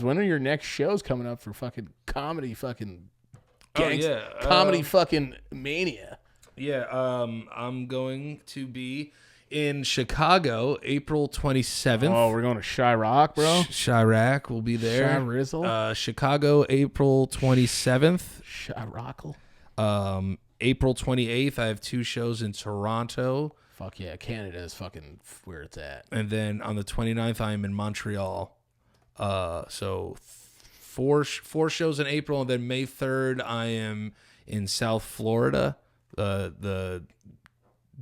When are your next shows coming up for fucking comedy fucking Oh, comedy fucking mania? Yeah, I'm going to be in Chicago, April 27th. Oh, we're going to Chirac, bro. Chirac will be there. Chirizzle? Chicago, April 27th. Chiracle? April 28th, I have 2 shows in Toronto. Fuck yeah, Canada is fucking where it's at. And then on the 29th, I am in Montreal. So four shows in April, and then May 3rd, I am in South Florida. The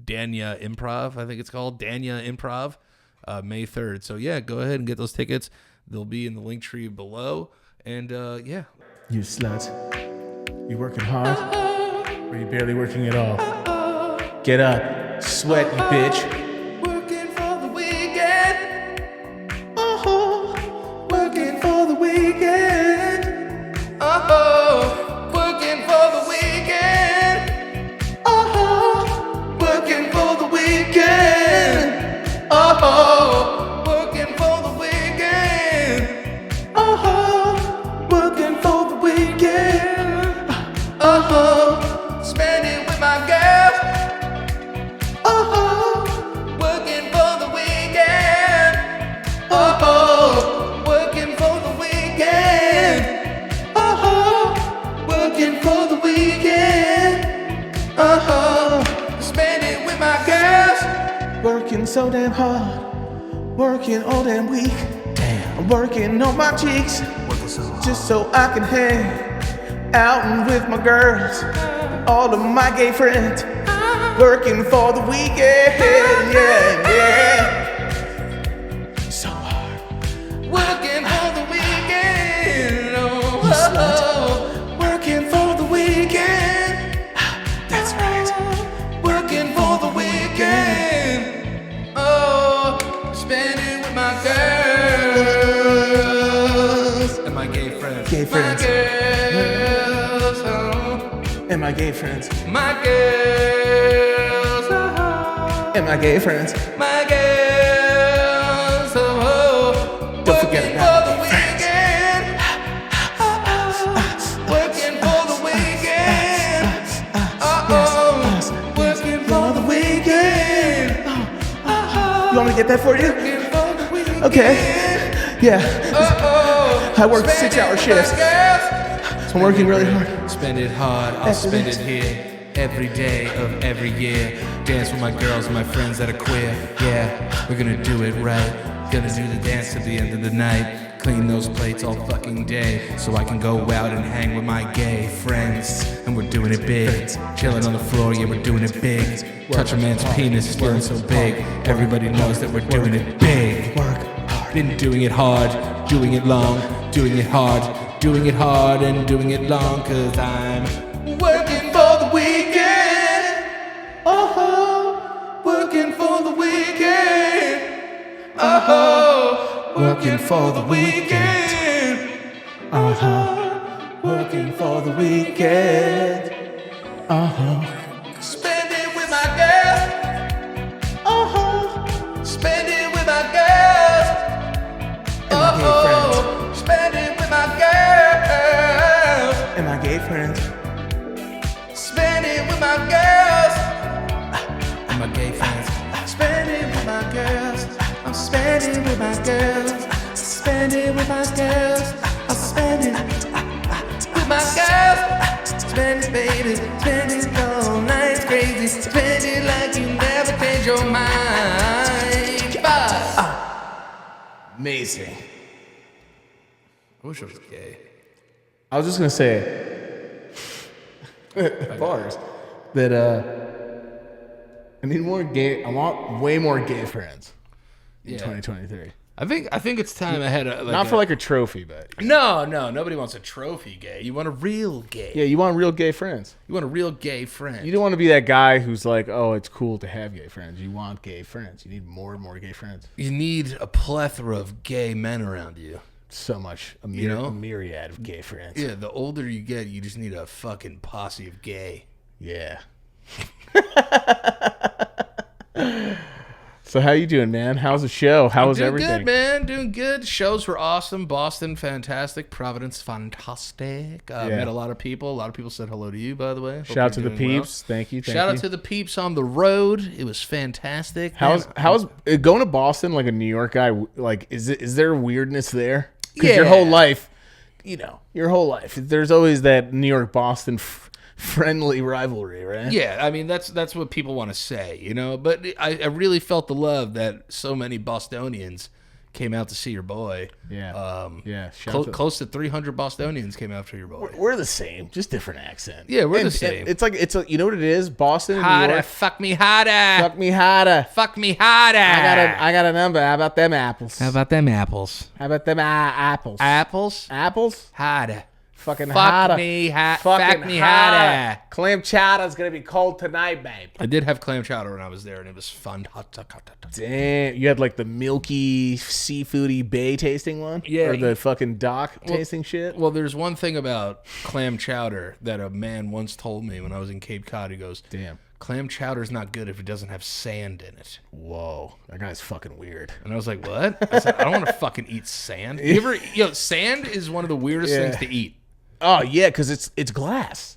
Dania Improv, I think it's called Dania Improv, May 3rd. So yeah, go ahead and get those tickets. They'll be in the link tree below. And yeah, You sluts. You working hard? Or you barely working at all? Get up, sweat, you bitch. working for the weekend. Working for the weekend. Working for the weekend. Working for the weekend. Working for the weekend. Working for the weekend. Spend it with my girls. Working for the weekend. Working for the weekend. Working for the weekend. Spend it with my girls. Working so damn hard. Working all damn week. Damn. I'm working on my cheeks. Working so hard. Just so I can hang out and with my girls and all of my gay friends. Working for the weekend, yeah. So hard. Working for the weekend. Working for the weekend. That's right. Working for the weekend. Spend it with my girls and my gay friends. Gay friends. My girls. And my gay friends. My girls. And my gay friends. My girls. Don't forget about the my gay weekend. Working for the weekend. Working for the weekend. You want me to get that for you? Working for the weekend. Okay. Yeah. I work 6-hour shifts. So I'm working really hard. Spend it hard, I'll spend it here. Every day of every year. Dance with my girls and my friends that are queer. Yeah, we're gonna do it right. Gonna do the dance at the end of the night. Clean those plates all fucking day. So I can go out and hang with my gay friends. And we're doing it big. Chilling on the floor, yeah, we're doing it big. Touch a man's penis, it's feeling so big. Everybody knows that we're doing it big. Work hard. Been doing it hard, doing it long, doing it hard, doing it hard and doing it long, cause I'm working for the weekend. Working for the weekend. Working for the weekend. Working for the weekend. Spend it with my girls. Spend it with my girls. Spend it with my girls. And my gay friends. Spend it with my girls. And my gay friends. Spend it with my girls. I'm spending with my girls. Spend it with my girls. I'll spend it with my girls. Spend it, baby. Spend it all night crazy. Spend it like you never change your mind. Bye. Amazing. I wish I was gay. I was just gonna say bars that I need more gay. I want way more gay friends in 2023. I think it's time ahead of Not for like a trophy, but No, nobody wants a trophy gay. You want a real gay. yeah, you want real gay friends. You want a real gay friend. You don't want to be that guy who's like, oh, it's cool to have gay friends. You want gay friends. You need more and more gay friends. You need a plethora of gay men around you. So much, a myriad of gay friends. Yeah, the older you get, you just need a fucking posse of gay. Yeah. So how you doing, man? How's the show? How was everything? Doing good, man. Doing good. Shows were awesome. Boston, fantastic. Providence, fantastic. Met a lot of people. A lot of people said hello to you, by the way. Shout out to the peeps. Well. Thank you. Shout out to the peeps on the road. It was fantastic. How's going to Boston like a New York guy? Like, is there weirdness there? Because your whole life, there's always that New York Boston friendly rivalry, right? Yeah, I mean that's what people want to say, you know. But I really felt the love that so many Bostonians came out to see your boy. Yeah, close to 300 Bostonians came out for your boy. We're the same, just different accent. Yeah, we're the same. It's like you know what it is? Boston and harder, New York. fuck me harder. Fuck me harder. Fuck me harder. I got a number. How about them apples? How about them apples? How about them apples? Apples? Harder. Fucking fuck harder. Me fucking harder. Clam chowder's gonna be cold tonight, babe. I did have clam chowder when I was there, and it was fun. Damn, you had like the milky, seafoody bay tasting one? Yeah. Or the fucking dock tasting shit? Well, there's one thing about clam chowder that a man once told me when I was in Cape Cod. He goes, damn. Clam chowder's not good if it doesn't have sand in it. Whoa, that guy's fucking weird. And I was like, what? I said, I don't want to fucking eat sand. Sand is one of the weirdest things to eat. Oh, yeah, because it's glass.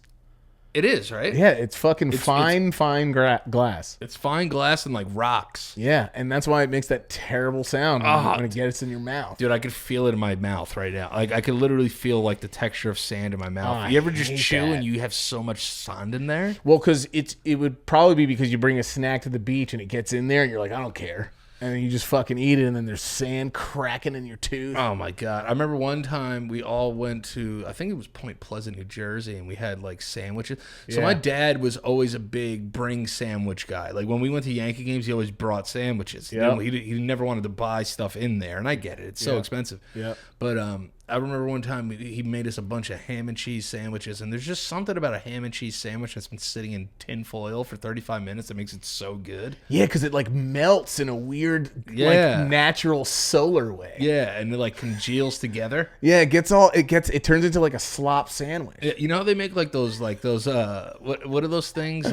It is, right? Yeah, it's fucking fine glass. It's fine glass and like rocks. Yeah, and that's why it makes that terrible sound when it gets in your mouth. Dude, I could feel it in my mouth right now. Like I could literally feel like the texture of sand in my mouth. You ever just chew and you have so much sand in there? Well, because it would probably be because you bring a snack to the beach and it gets in there and you're like, I don't care. And then you just fucking eat it, and then there's sand cracking in your tooth. Oh, my God. I remember one time we all went to, I think it was Point Pleasant, New Jersey, and we had, like, sandwiches. So my dad was always a big bring sandwich guy. Like, when we went to Yankee games, he always brought sandwiches. Yep. He never wanted to buy stuff in there, and I get it. It's so expensive. Yeah. But I remember one time he made us a bunch of ham and cheese sandwiches, and there's just something about a ham and cheese sandwich that's been sitting in tin foil for 35 minutes that makes it so good. Yeah, because it like melts in a weird, like natural solar way. Yeah, and it like congeals together. Yeah, it turns into like a slop sandwich. You know how they make like those what are those things?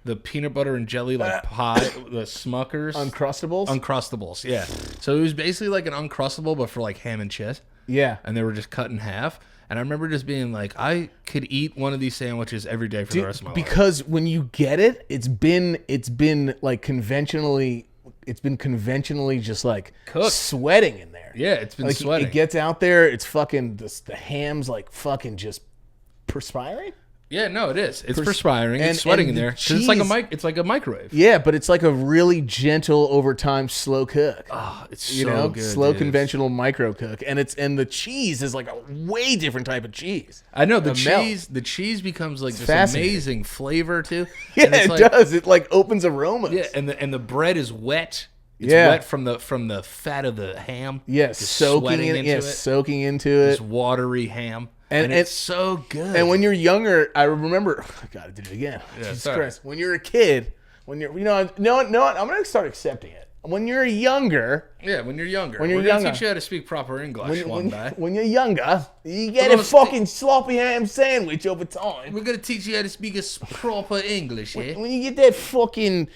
The peanut butter and jelly like pie, the Smuckers. Uncrustables, yeah. So it was basically like an Uncrustable, but for like ham and cheese. Yeah. And they were just cut in half. And I remember just being like, I could eat one of these sandwiches every day for the rest of my life. Because when you get it, it's been like conventionally just like cooked, sweating in there. Yeah, it's been like sweating. It gets out there, it's fucking, the ham's like fucking just perspiring. Yeah, no, it is. It's perspiring. It's sweating in there because it's like a microwave. Yeah, but it's like a really gentle, over time, slow cook. Oh, it's so good. Slow, conventional micro cook, and the cheese is like a way different type of cheese. I know the cheese becomes like this amazing flavor too. Yeah, it does. It like opens aromas. Yeah, and the bread is wet. It's wet from the fat of the ham. Yes, soaking into it. This watery ham. And it's so good. And when you're younger, I remember. God, I did it again. Yeah, Jesus Christ! When you're a kid, I'm gonna start accepting it. When you're younger. We're gonna teach you how to speak proper English one day. When you're younger, you get a fucking sloppy ham sandwich over time. We're gonna teach you how to speak a proper English here. When you get that fucking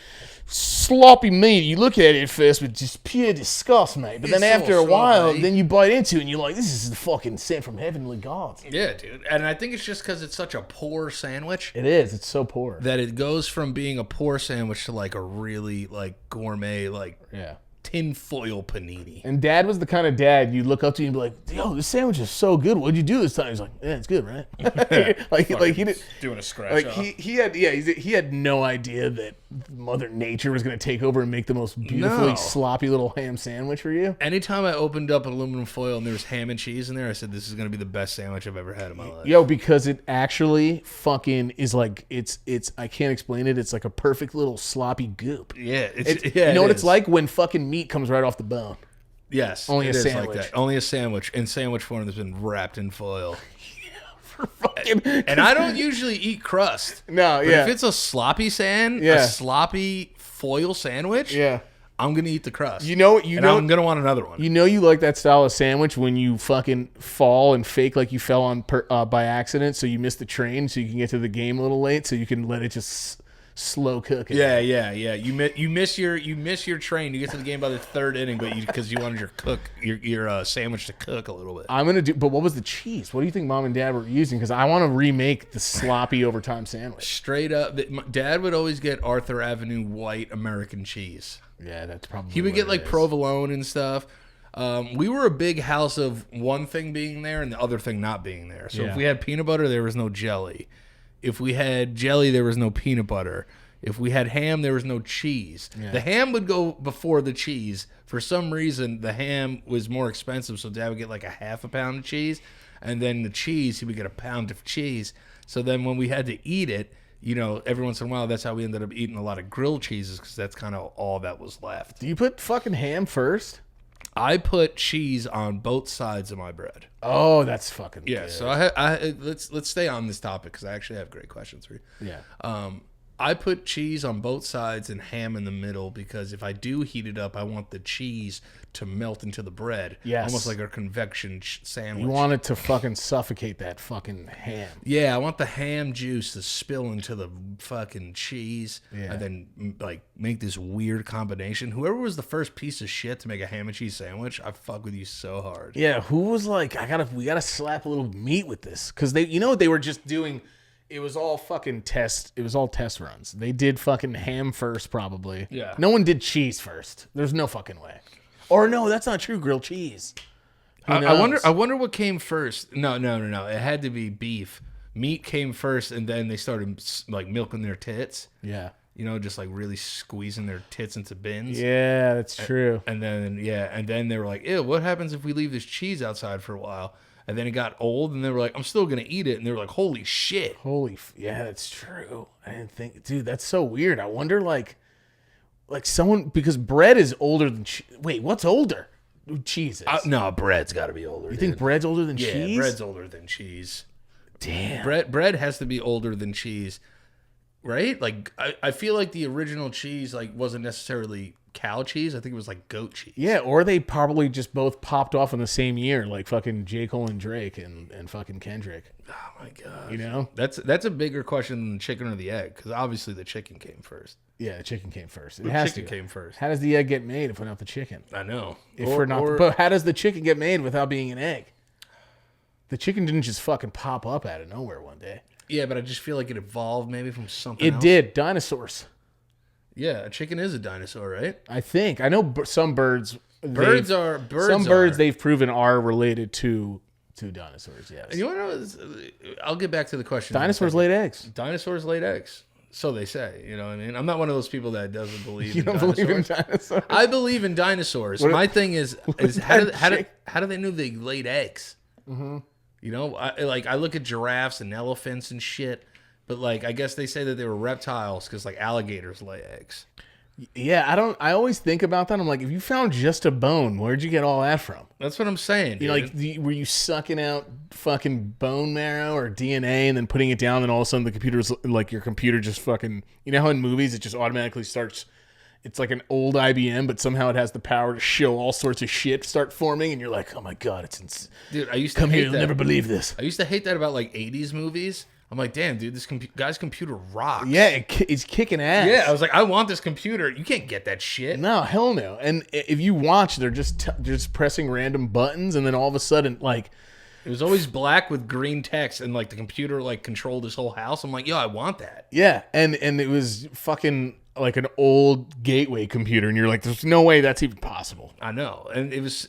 sloppy meat, you look at it at first with just pure disgust, mate. But then after a while, then you bite into it and you're like, this is the fucking sent from heavenly gods. Yeah, dude. And I think it's just because it's such a poor sandwich. It is. It's so poor. That it goes from being a poor sandwich to like a really like gourmet, like tinfoil panini. And Dad was the kind of dad you look up to and be like, yo, this sandwich is so good. What'd you do this time? He's like, yeah, it's good, right? like he did doing a scratch. Like he had no idea that Mother Nature was going to take over and make the most beautifully sloppy little ham sandwich for you. Anytime I opened up aluminum foil and there was ham and cheese in there, I said, this is going to be the best sandwich I've ever had in my life. Yo, because it actually fucking is like, it's I can't explain it. It's like a perfect little sloppy goop. Yeah. You know what it's like when fucking meat comes right off the bone. Yes. Only a sandwich. Like that. Only a sandwich. In sandwich form that's been wrapped in foil. And I don't usually eat crust. No, but if it's a sloppy a sloppy foil sandwich, I'm gonna eat the crust. I'm gonna want another one. You know you like that style of sandwich when you fucking fall and fake like you fell on by accident, so you miss the train, so you can get to the game a little late, so you can let it just slow cooking. Yeah. You miss your train. You get to the game by the third inning, but because you wanted your sandwich to cook a little bit. I'm gonna do. But what was the cheese? What do you think Mom and Dad were using? Because I want to remake the sloppy overtime sandwich. Straight up, Dad would always get Arthur Avenue white American cheese. Yeah, that's probably. He would what get it like is. provolone and stuff. We were a big house of one thing being there and the other thing not being there. So if we had peanut butter, there was no jelly. If we had jelly, there was no peanut butter. If we had ham, there was no cheese. Yeah. The ham would go before the cheese. For some reason, the ham was more expensive, so Dad would get like a half a pound of cheese. And then the cheese, he would get a pound of cheese. So then when we had to eat it, every once in a while, that's how we ended up eating a lot of grilled cheeses because that's kind of all that was left. Do you put fucking ham first? I put cheese on both sides of my bread. Oh, that's fucking good. So let's stay on this topic because I actually have great questions for you. Yeah. I put cheese on both sides and ham in the middle because if I do heat it up, I want the cheese to melt into the bread. Yes. Almost like a convection sandwich. You want it to fucking suffocate that fucking ham. Yeah, I want the ham juice to spill into the fucking cheese and then like make this weird combination. Whoever was the first piece of shit to make a ham and cheese sandwich, I fuck with you so hard. Yeah, who was like, we gotta slap a little meat with this because they were just doing. It was all fucking test. It was all test runs. They did fucking ham first, probably. Yeah. No one did cheese first. There's no fucking way. Or no, that's not true. Grilled cheese. I wonder what came first. No. It had to be beef. Meat came first, and then they started like milking their tits. Yeah. Just like really squeezing their tits into bins. Yeah, that's true. And then they were like, ew, what happens if we leave this cheese outside for a while? And then it got old, and they were like, I'm still going to eat it. And they were like, holy shit. Yeah, that's true. I didn't think, dude, that's so weird. I wonder, like someone, because bread is older than wait, what's older? Cheese is. No, bread's got to be older. You think bread's older than cheese? Yeah, bread's older than cheese. Damn. Bread has to be older than cheese, right? Like, I feel like the original cheese, like, wasn't necessarily cow cheese. I think it was like goat cheese. Yeah, or they probably just both popped off in the same year, like fucking J. Cole and Drake and fucking Kendrick. Oh my god. That's a bigger question than the chicken or the egg, because obviously the chicken came first. Yeah, the chicken came first. The chicken came first. How does the egg get made if we're not the chicken? I know. But how does the chicken get made without being an egg? The chicken didn't just fucking pop up out of nowhere one day. Yeah, but I just feel like it evolved maybe from something else. It did. Dinosaurs. Yeah, a chicken is a dinosaur, right? I think. I know some birds. Birds they've proven are related to dinosaurs. Yes. And you want to know? I'll get back to the question. Dinosaurs laid eggs. Dinosaurs laid eggs. So they say. You know what I mean? I'm not one of those people that doesn't believe. You don't believe in dinosaurs? I believe in dinosaurs. My thing is how do they know they laid eggs? Mm-hmm. I look at giraffes and elephants and shit. But, I guess they say that they were reptiles because, alligators lay eggs. Yeah, I always think about that. I'm like, if you found just a bone, where'd you get all that from? That's what I'm saying, dude. Were you sucking out fucking bone marrow or DNA and then putting it down and all of a sudden the computer's, your computer just fucking... You know how in movies it just automatically starts... It's like an old IBM, but somehow it has the power to show all sorts of shit start forming, and you're like, oh my god, it's... Dude, I used to come hate here, you'll that. never believe this. I used to hate that about, 80s movies. I'm like, damn, dude, this guy's computer rocks. Yeah, it's kicking ass. Yeah, I was like, I want this computer. You can't get that shit. No, hell no. And if you watch, they're just pressing random buttons, and then all of a sudden, it was always black with green text, and the computer controlled his whole house. I'm like, yo, I want that. Yeah, and it was fucking an old gateway computer, and you're like, there's no way that's even possible. I know, and it was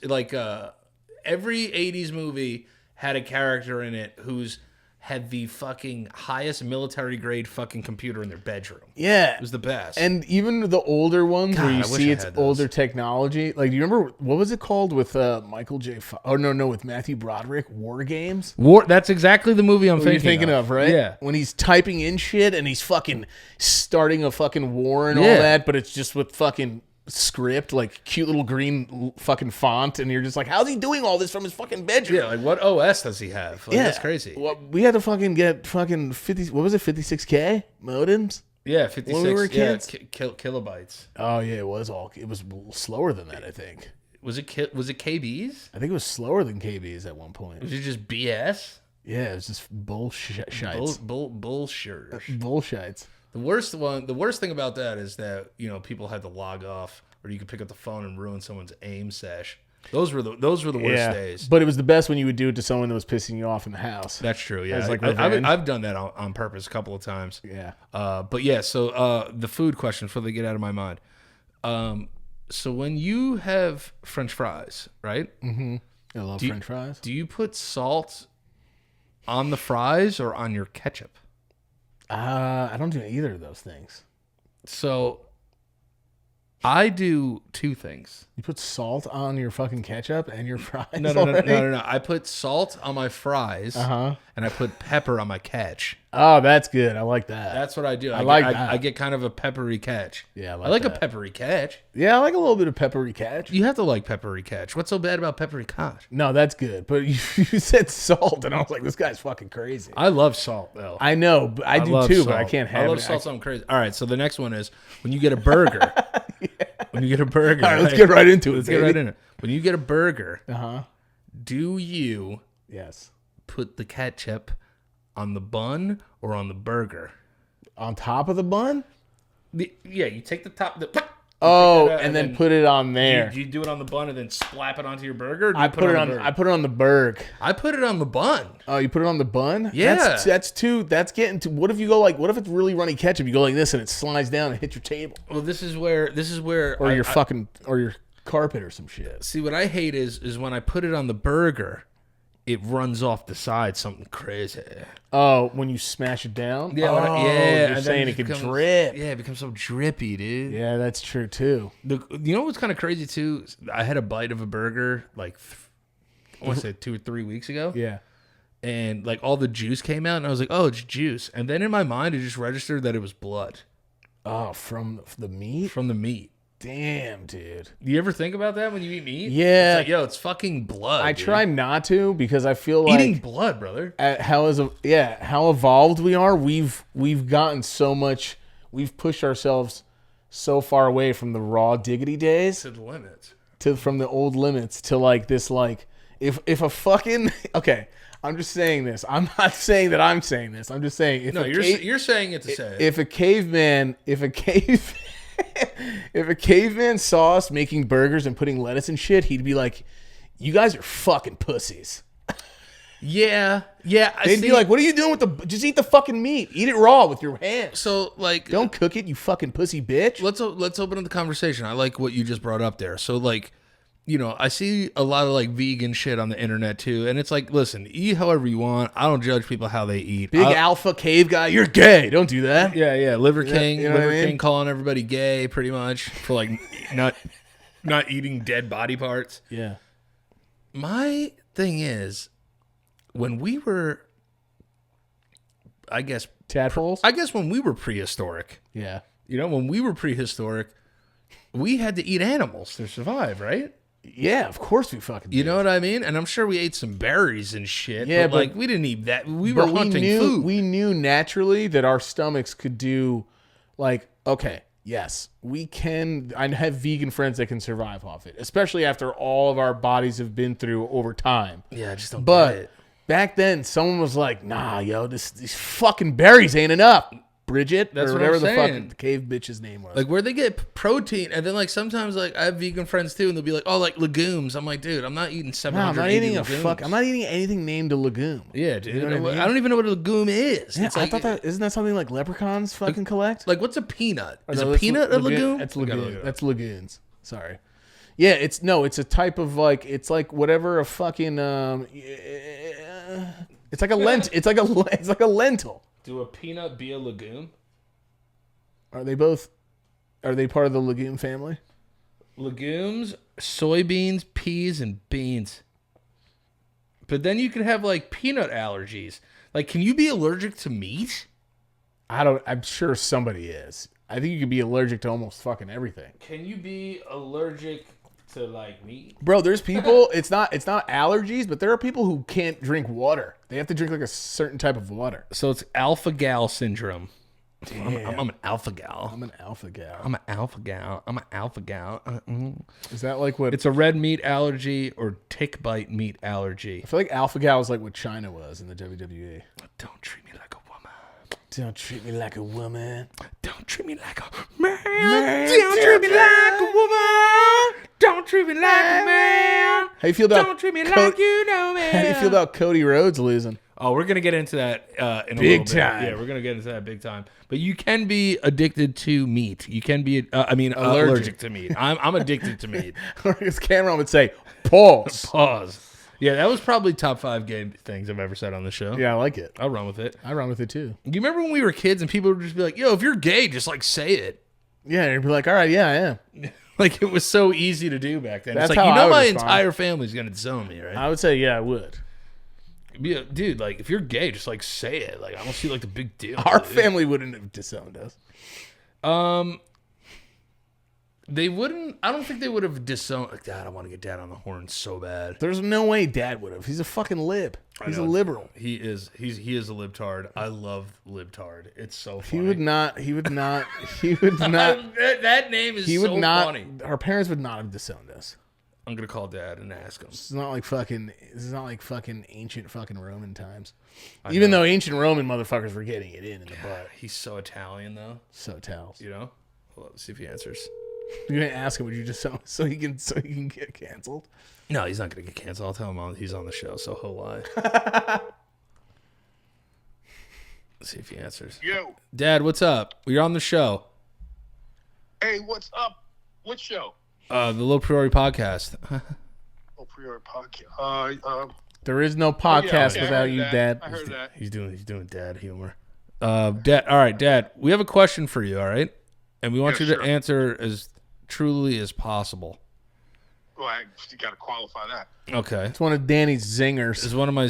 every 80s movie had a character in it who's had the fucking highest military grade fucking computer in their bedroom. Yeah. It was the best. And even the older ones where you see it's older technology. Do you remember, what was it called with Michael J. with Matthew Broderick, War Games? That's exactly the movie I'm thinking of, right? Yeah. When he's typing in shit and he's fucking starting a fucking war and all that, but it's just with fucking script, cute little green fucking font, and you're just like, how's he doing all this from his fucking bedroom? Yeah, what OS does he have? That's crazy. Well, we had to fucking get fucking 56K modems. Yeah, 56. When we were kids, kilobytes. Oh yeah, it was slower than that. I think. Was it KBs? I think it was slower than KBs at one point. Was it just BS? Yeah, it was just bullshit. Bullshitters. Bullshites. The worst thing about that is that, people had to log off, or you could pick up the phone and ruin someone's aim sesh. Those were the worst days. But it was the best when you would do it to someone that was pissing you off in the house. That's true. Yeah, As, like, I've done that on purpose a couple of times. Yeah. But yeah. So the food question before they get out of my mind. So when you have French fries, right? Mm-hmm. I love French fries. Do you put salt on the fries or on your ketchup? I don't do either of those things. So I do two things. You put salt on your fucking ketchup and your fries? No. I put salt on my fries, and I put pepper on my catch. Oh, that's good. I like that. That's what I do. I like that. I get kind of a peppery catch. Yeah, I like that. a peppery catch. Yeah, I like a little bit of peppery catch. You have to like peppery catch. What's so bad about peppery catch? No, that's good. But you said salt, and I was like, this guy's fucking crazy. I love salt, though. I know, but I do too, salt. but I can't have it. I love salt, so I'm crazy. All right, so the next one is when you get a burger. When you get a burger. All right, let's get right into it. Let's get right into it. When you get a burger, do you Yes. put the ketchup on the bun or on the burger? On top of the bun? You take the top. And then put it on there. Do you do it on the bun and then slap it onto your burger? Or do you I put it on. I put it on the burg. I put it on the bun. Oh, you put it on the bun? Yeah. That's getting to. What if you go like? What if it's really runny ketchup? You go like this and it slides down and hits your table. Well, this is where. Or your carpet or some shit. See, what I hate is when I put it on the burger, it runs off the side something crazy. Oh, when you smash it down? Yeah, You're saying it could drip. Yeah, it becomes so drippy, dude. Yeah, that's true too. You know what's kind of crazy too? I had a bite of a burger like I want to say 2 or 3 weeks ago. Yeah. And like all the juice came out, and I was like, "Oh, it's juice." And then in my mind, it just registered that it was blood. Oh, from the meat? From the meat. Damn, dude. You ever think about that when you eat meat? Yeah. It's like, yo, it's fucking blood. I try not to because I feel like eating blood, brother. How evolved we are. We've gotten so much. We've pushed ourselves so far away from the raw diggity days To the limit. from the old limits to like this. Like if a fucking okay. I'm just saying this. I'm not saying that I'm saying this. I'm just saying You're saying it to say it. If a caveman saw us making burgers and putting lettuce and shit, he'd be like, "You guys are fucking pussies." Yeah. They'd be like, "What are you doing with just eat the fucking meat. Eat it raw with your hands. So like, Don't cook it, you fucking pussy bitch." let's open up the conversation. I like what you just brought up there. So like, I see a lot of like vegan shit on the internet too, and it's like, listen, eat however you want. I don't judge people how they eat. Big alpha cave guy, you're gay. Don't do that. Yeah, Liver King, you know what I mean? King calling everybody gay, pretty much for like not eating dead body parts. Yeah. My thing is, when we were, I guess Tadpoles? when we were prehistoric, Yeah. when we were prehistoric, we had to eat animals to survive, right? Yeah, of course we fucking did. You know what I mean? And I'm sure we ate some berries and shit. Yeah, but like we didn't eat that. We were But hunting food. We knew naturally that our stomachs could do, like, okay, yes, we can. I have vegan friends that can survive off it, especially after all of our bodies have been through over time. Yeah, I just don't get But it. back then, someone was like, "Nah, yo, these fucking berries ain't enough." Bridget, That's or what whatever I'm the saying. fucking cave bitch's name was. Like where they get protein, and then like sometimes like I have vegan friends too, and they'll be like, "Oh, like legumes." I'm like, dude, I'm not eating 700. no, I'm not eating legumes. I'm not eating anything named a legume. Yeah, dude. You know what I mean? I don't even know what a legume is. Yeah, It's I like, thought that isn't that something like leprechauns fucking collect? like what's a peanut? Is No, a that's peanut a legume? That's I gotta look lagoon. it up. That's lagoons. Sorry. Yeah, it's a type of like it's like whatever a fucking it's like a lent it's like a lentil. Do a peanut be a legume? Are they part of the legume family? Legumes, soybeans, peas, and beans. But then you can have like peanut allergies. Like, can you be allergic to meat? I'm sure somebody is. I think you could be allergic to almost fucking everything. Can you be allergic to like meat? Bro, there's people, it's not allergies, but there are people who can't drink water. They have to drink like a certain type of water. So it's alpha gal syndrome. Damn. I'm an alpha gal. I'm an alpha gal. I'm an alpha gal. I'm an alpha gal. Is that like what? It's a red meat allergy or tick bite meat allergy. I feel like alpha gal is like what China was in the WWE. Don't treat me like a woman. Don't treat me like a woman. Don't treat me like a man. Don't treat me like a woman. Don't treat me like a man. How you feel about Don't treat me like you know me. How do you feel about Cody Rhodes losing? Oh, we're gonna get into that in a Big little bit. time. Yeah, we're gonna get into that big time. But you can be addicted to meat. You can be, allergic to meat. I'm addicted to meat. His Cameron would say, pause. Pause. Yeah, that was probably top 5 gay things I've ever said on the show. Yeah, I like it. I'll run with it. I run with it too. You remember when we were kids and people would just be like, "Yo, if you're gay, just like say it." Yeah, and you'd be like, all right, yeah, I am. Like it was so easy to do back then. That's it's like, how I would my respond. entire family's gonna disown me, right? I would say, yeah, I would. Yeah, dude, like if you're gay, just like say it. Like I don't see like the big deal. Our dude. family wouldn't have disowned us. They wouldn't. I don't think they would have disowned. Like, God, I want to get Dad on the horn so bad. There's no way Dad would have. He's a fucking lib. He's a liberal. He is. He is a libtard. I love libtard. It's so funny. He would not. He would not. He would not. that name is He so would not. funny. Our parents would not have disowned us. I'm gonna call Dad and ask him. It's not like fucking. This is not like fucking ancient fucking Roman times. Even though ancient Roman motherfuckers were getting it in the butt. He's so Italian though. So towels. You know. Well, let's see if he answers. You're gonna ask him, would you just so he can get canceled? No, he's not gonna get canceled. I'll tell him he's on the show, so he'll lie. Let's see if he answers. Yo. Dad, what's up? You're on the show. Hey, what's up? What show? The LoPriore podcast. LoPriore podcast. There is no podcast I without heard you, that. Dad. I heard that. He's doing dad humor. Dad. All right, Dad. We have a question for you. All right, and we want Yeah, you to sure. answer as truly as possible. Well, you got to qualify that. Okay. It's one of Danny's zingers. This is one of my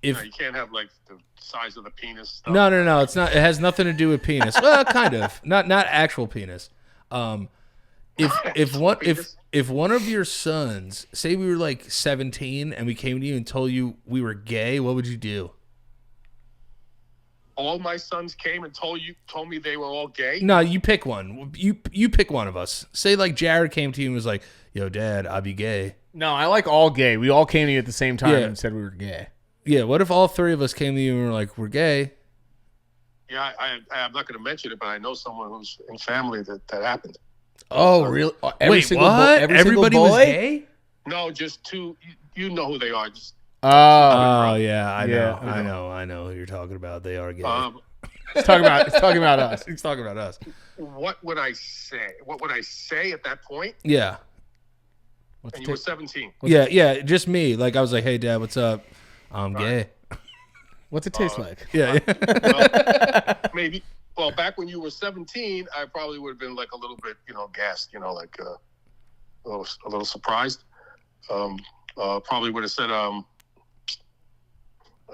You can't have like the size of the penis stuff. No. It's not. It has nothing to do with penis. Well, kind of. Not actual penis. If one of your sons, say we were like 17 and we came to you and told you we were gay, what would you do? All my sons came and told me they were all gay. No, you pick one. You pick one of us. Say like Jared came to you and was like, "Yo, Dad, I'll be gay." No, I like all gay. We all came to you at the same time Yeah. and said we were gay. Yeah. What if all 3 of us came to you and were like, "We're gay"? Yeah, I'm not going to mention it, but I know someone who's in family that happened. Oh, really? Every Wait, single what? every Everybody single was boy? gay? No, just 2. You know who they are. Just Oh, Yeah, I know. Yeah. I know who you're talking about. They are gay. he's talking about us. He's talking about us. what would I say? What would I say at that point? Yeah. What's And the you were take? 17. Yeah, just me. Like I was like, "Hey, Dad, what's up? I'm gay." What's it taste like? Yeah. Well, maybe. Well, back when you were 17, I probably would have been like a little bit, gassed, like a little surprised. Probably would have said, "Are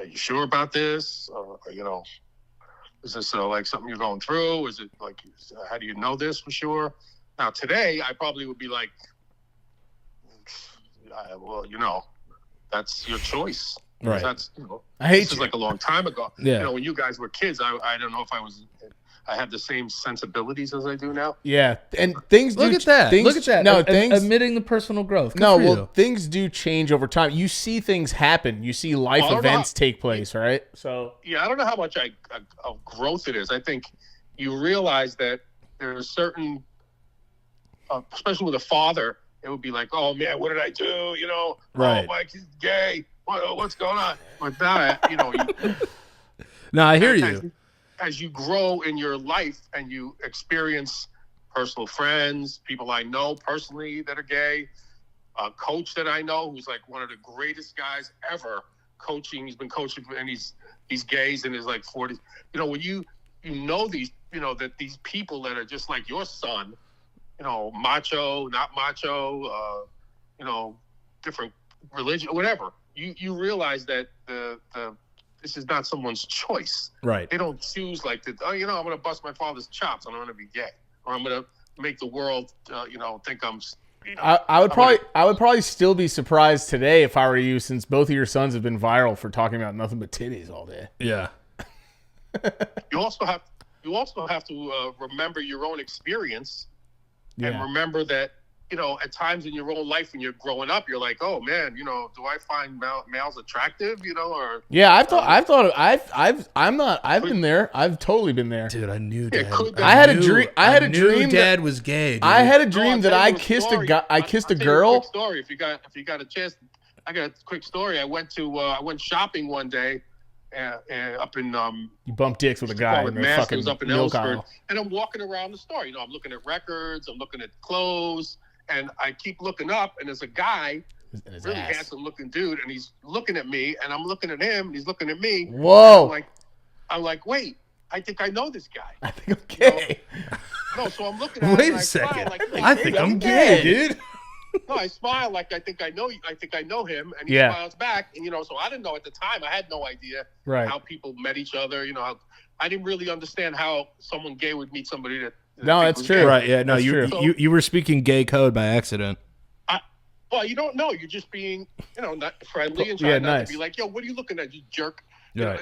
you sure about this? Is this like something you're going through? Is it like, how do you know this for sure?" Now today, I probably would be like, "Well, that's your choice." Right. That's I hate this is you. like a long time ago. Yeah. When you guys were kids, I don't know if I had the same sensibilities as I do now. Yeah, and things Look do. at that. Things, Look at that. No, Admitting the personal growth. Good No, for well, you. things do change over time. You see things happen. You see life I don't events know. take place, right? So Yeah, I don't know how much of growth it is. I think you realize that there are certain, especially with a father, it would be like, "Oh man, what did I do?" Right. "Oh, Mike is gay. What's going on?" With that, No, I hear you. as you grow in your life and you experience personal friends, people I know personally that are gay, a coach that I know who's like one of the greatest guys ever coaching. He's been coaching and he's gays in his like 40s. When you know these, that these people that are just like your son, macho, not macho, different religion, whatever. You realize that this is not someone's choice. Right. They don't choose like that. I'm going to bust my father's chops. I'm going to be gay, or I'm going to make the world, think I'm. I would probably still be surprised today if I were you, since both of your sons have been viral for talking about nothing but titties all day. Yeah. You also have to remember your own experience, and Yeah. remember that at times in your own life when you're growing up, you're like, oh man, do I find males attractive, or Yeah, I've been there. I've totally been there. Dude, I knew Dad. I had a dream. I had a dream Dad was gay. Dude. I had a No, dream I'll that tell I you kissed story. a guy. I kissed a I'll tell you girl. quick story if you got a chance. I got a quick story. I went shopping one day, up in You bumped dicks with a guy in the fucking Masters up in milk Ellsford, aisle. and I'm walking around the store. I'm looking at records, I'm looking at clothes, and I keep looking up, and there's a guy, In his really ass. handsome looking dude, and he's looking at me, and I'm looking at him, and he's looking at me. Whoa! I'm like, wait, I think I know this guy. I think I'm gay. No, so I'm looking at him. Wait and a I smile second. like, I think I'm gay, dude. No, I smile like I think I know him, and he Yeah. smiles back. And so I didn't know at the time. I had no idea Right. how people met each other. I didn't really understand how someone gay would meet somebody that. No, think that's was true. gay. Right? Yeah. No, That's true. you were speaking gay code by accident. Well, you don't know. You're just being, not friendly and Yeah, trying not nice. to be like, yo, what are you looking at, you jerk? Right.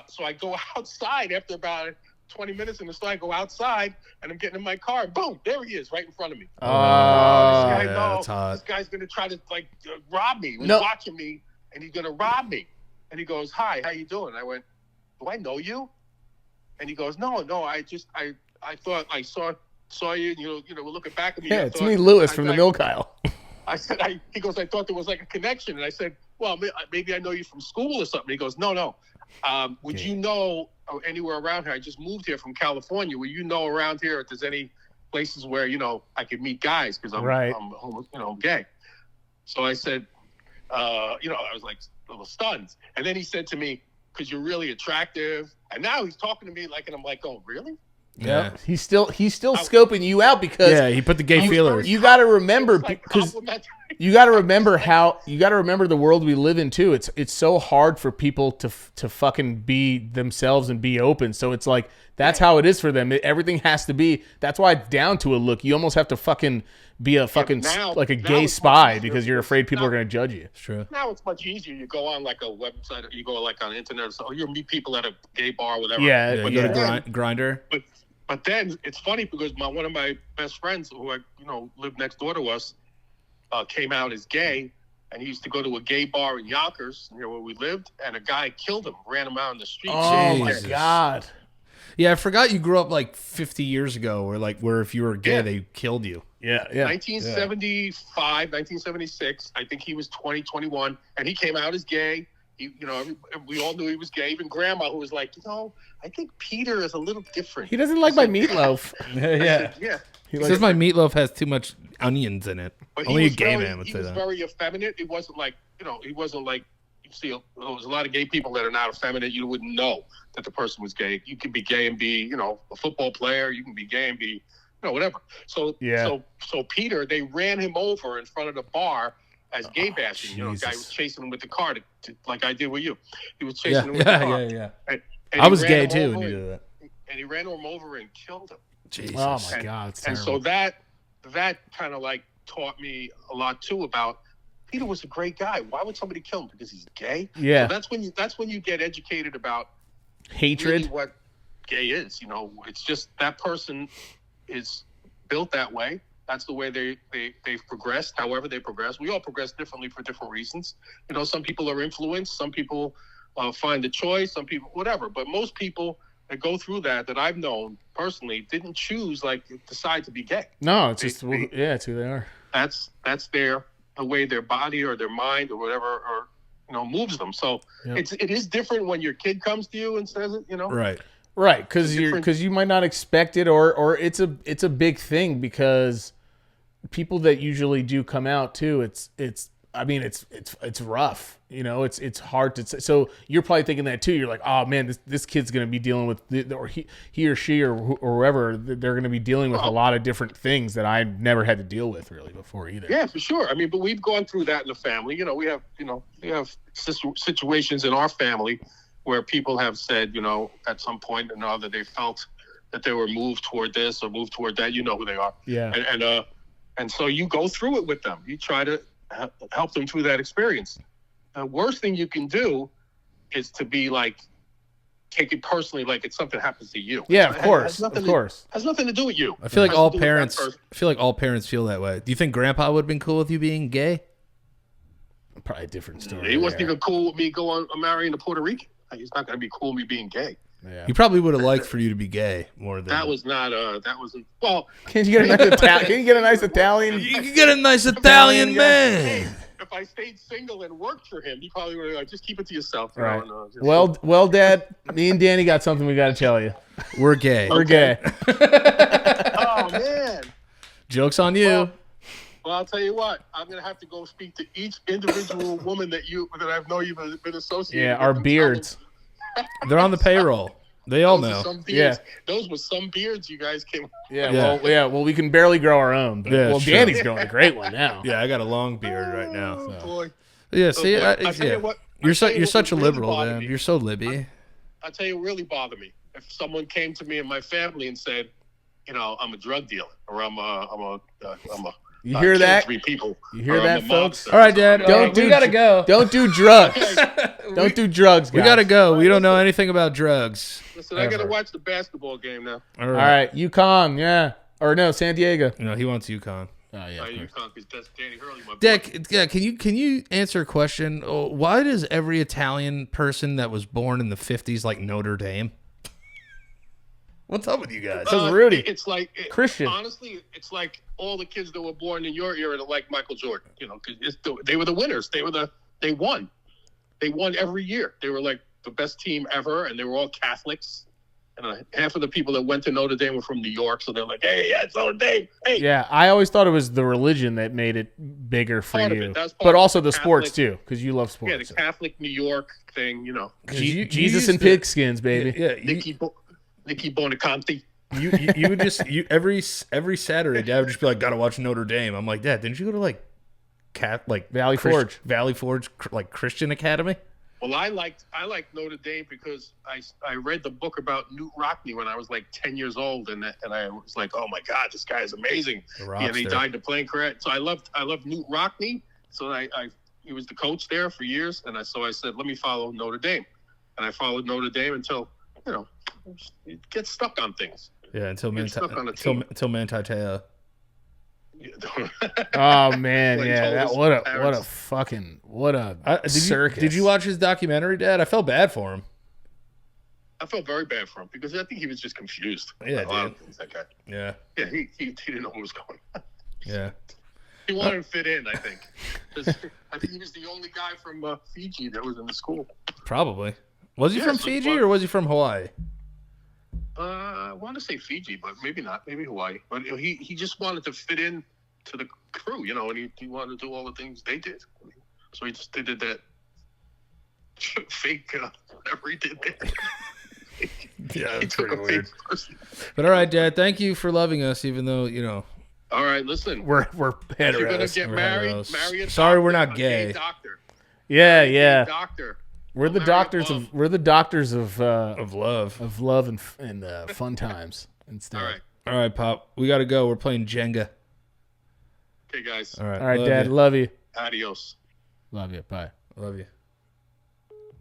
So I go outside after about 20 minutes in the store. I go outside and I'm getting in my car. Boom, there he is, right in front of me. Oh, This guy, yeah, no, that's hot. this guy's gonna try to rob me. He's No. watching me, and he's gonna rob me. And he goes, "Hi, how you doing?" I went, "Do I know you?" And he goes, "No, I thought I saw you. And we're looking back at me. yeah, I it's thought- me, Lewis, I- from the I- milk aisle. I said, he goes, I thought there was like a connection. And I said, well, maybe I know you from school or something. He goes, no. Would you know anywhere around here? I just moved here from California. Would you know around here if there's any places where, I could meet guys because I'm, Right. I'm gay. So I said, I was like a little stunned. And then he said to me, because you're really attractive. And now he's talking to me and I'm like, oh, really? Yeah, he's still scoping you out because Yeah, he put the gay feelers. you got to remember It's like because complimentary. you got to remember the world we live in too. It's so hard for people to fucking be themselves and be open. So it's like that's how it is for them. Everything has to be. That's why it's down to a look. You almost have to fucking be a fucking now- like a now gay it's spy much easier because you're afraid people are going to judge you. It's true. Now it's much easier. You go on like a website, or you go like on the internet, or you meet people at a gay bar, whatever. Yeah, Yeah, But you go to then- Grinder. But then it's funny because one of my best friends, who I lived next door to us, came out as gay, and he used to go to a gay bar in Yonkers, near where we lived, and a guy killed him, ran him out in the street. Oh my Jesus. god. Yeah, I forgot you grew up like 50 years ago, where if you were gay, Yeah. they killed you. Yeah. 1975, 1976. I think he was 20, 21, and he came out as gay. We all knew he was gay. Even Grandma, who was like, I think Peter is a little different. He doesn't like my meatloaf. I said, yeah. He He likes says my meatloaf has too much onions in it. But Only a was gay very, man would he say was that. very effeminate. It wasn't like, he wasn't like, you see, there's a lot of gay people that are not effeminate. You wouldn't know that the person was gay. You can be gay and be, a football player. You can be gay and be, whatever. So, Yeah. so Peter, they ran him over in front of the bar as gay bashing. The guy Jesus. was chasing him with the car, like I did with you. He was chasing him with the Yeah, car. yeah. And I he was ran gay him too over when you and- did that. And he ran him over and killed him. Jesus. Oh my god, it's And terrible. so that kind of like taught me a lot too about Peter was a great guy. Why would somebody kill him? Because he's gay? Yeah. So that's when you get educated about Hatred. really what gay is. It's just that person is built that way. That's the way they've progressed. However they progress. We all progress differently for different reasons. Some people are influenced. Some people find a choice. Some people, whatever. But most people that go through that I've known personally didn't decide to be gay. No, it's just it's who they are. That's the way their body or their mind or whatever moves them. So Yep. it is different when your kid comes to you and says it. Right. Right, because different- you might not expect it, or it's a big thing because people that usually do come out too. It's rough. It's hard to say. So you're probably thinking that too. You're like, oh man, this kid's gonna be dealing with or he or she or whoever, they're gonna be dealing with a lot of different things that I never had to deal with really before either. Yeah, for sure. I mean, but we've gone through that in the family. We have situations in our family where people have said, at some point or another, they felt that they were moved toward this or moved toward that. You know who they are. Yeah. And so you go through it with them. You try to help them through that experience. The worst thing you can do is to be like take it personally, like it's something happens to you. Yeah, of course, Has nothing to do with you. I feel like Has all to do with that parents. person. I feel like all parents feel that way. Do you think Grandpa would have been cool with you being gay? Probably a different story. He wasn't even cool with me going marrying a Puerto Rican. He's not going to be cool with me being gay. Yeah. He probably would have liked for you to be gay more than That was not. That wasn't. Well, Can you get a nice Italian? Can you get a nice Italian? You could get a nice Italian guy. man. if I stayed single and worked for him, he probably would have like, just keep it to yourself. You Right. know, just, Well, Dad, me and Danny got something we got to tell you. We're gay. We're gay. Oh man. Joke's on you. Well, I'll tell you what. I'm gonna have to go speak to each individual woman that I know you've been associated. Yeah, with our and tell beards. them, They're on the payroll. They all those are know. some beards. Those were some beards you guys came. Yeah, well, we can barely grow our own. But, Yeah, well, sure. Danny's growing a great one now. Yeah, I got a long beard right now. Oh, boy. Yeah, see, I'll tell yeah. you what- You're I'll tell you you're what such a would really liberal, bother man. me. You're so libby. I'll tell you what really bothered me. If someone came to me and my family and said, you know, I'm a drug dealer or I'm a You hear killed that? 3 people. You hear or I'm that, a folks? mobster. All right, Dad. Don't we do- gotta go. Don't do drugs. Don't do drugs, guys. We gotta go. We don't know anything about drugs. Listen, I gotta watch the basketball game now. All All right, UConn, yeah. Or no, San Diego. No, he wants UConn. Oh, yeah. You can't because that's Danny Hurley. My boy. Dick, yeah, can you answer a question? Oh, why does every Italian person that was born in the 50s like Notre Dame? What's up with you guys? So Rudy. It's like Christian. Honestly, it's like all the kids that were born in your era that like Michael Jordan. You know, because they were the winners. They won. They won every year. They were like the best team ever, and they were all Catholics. And half of the people that went to Notre Dame were from New York, so they're like, "Hey, yeah, it's Notre Dame." Hey, Yeah, I always thought it was the religion that made it bigger for Part of you. it. That's part But of also the the sports, Catholic- too, because you love yeah, sports. the Catholic New York thing. You know, Jesus and pigskins, baby. Yeah, Nicky Bonaconte. you would just every Saturday, Dad would just be like, "Gotta watch Notre Dame." I'm like, "Dad, didn't you go to like Valley Forge. Valley Forge, like Christian Academy?" Well, I liked Notre Dame because I read the book about Newt Rockne when I was like 10 years old, and I was like, oh my God, this guy is amazing. And he died in a plane crash. So I loved Newt Rockne. So he was the coach there for years, and so I said, let me follow Notre Dame, and I followed Notre Dame until you get stuck on things. Yeah, until Get stuck on a team. Manti Te'o. Oh, man, Like, yeah. told What his a parents. fucking circus. Did you watch his documentary, Dad? I felt bad for him. I felt very bad for him because I think he was just confused. Yeah, A lot dude. of things, that guy. Yeah, Yeah, he didn't know what was going on. yeah. He wanted to fit in, I think. 'Cause I think he was the only guy from Fiji that was in the school. Probably. Was he Yeah, from so Fiji fun. or was he from Hawaii? I want to say Fiji, but maybe not. Maybe Hawaii. But he just wanted to fit in to the crew, and he wanted to do all the things they did. So he just did that fake whatever he did there. Yeah, He took a fake person. But all right, Dad. Thank you for loving us, even though All right, listen. We're If you're gonna heteros. get We're married, heteros. marry a Sorry, doctor, we're not a gay. doctor. Yeah, A yeah. doctor. We're the marry a doctors bum. of of love. of love and fun times instead. All right. All right, Pop. We got to go. We're playing Jenga. Okay, guys. All right. All right, love Dad. You. Love you. Adios. Love you. Bye. Love you.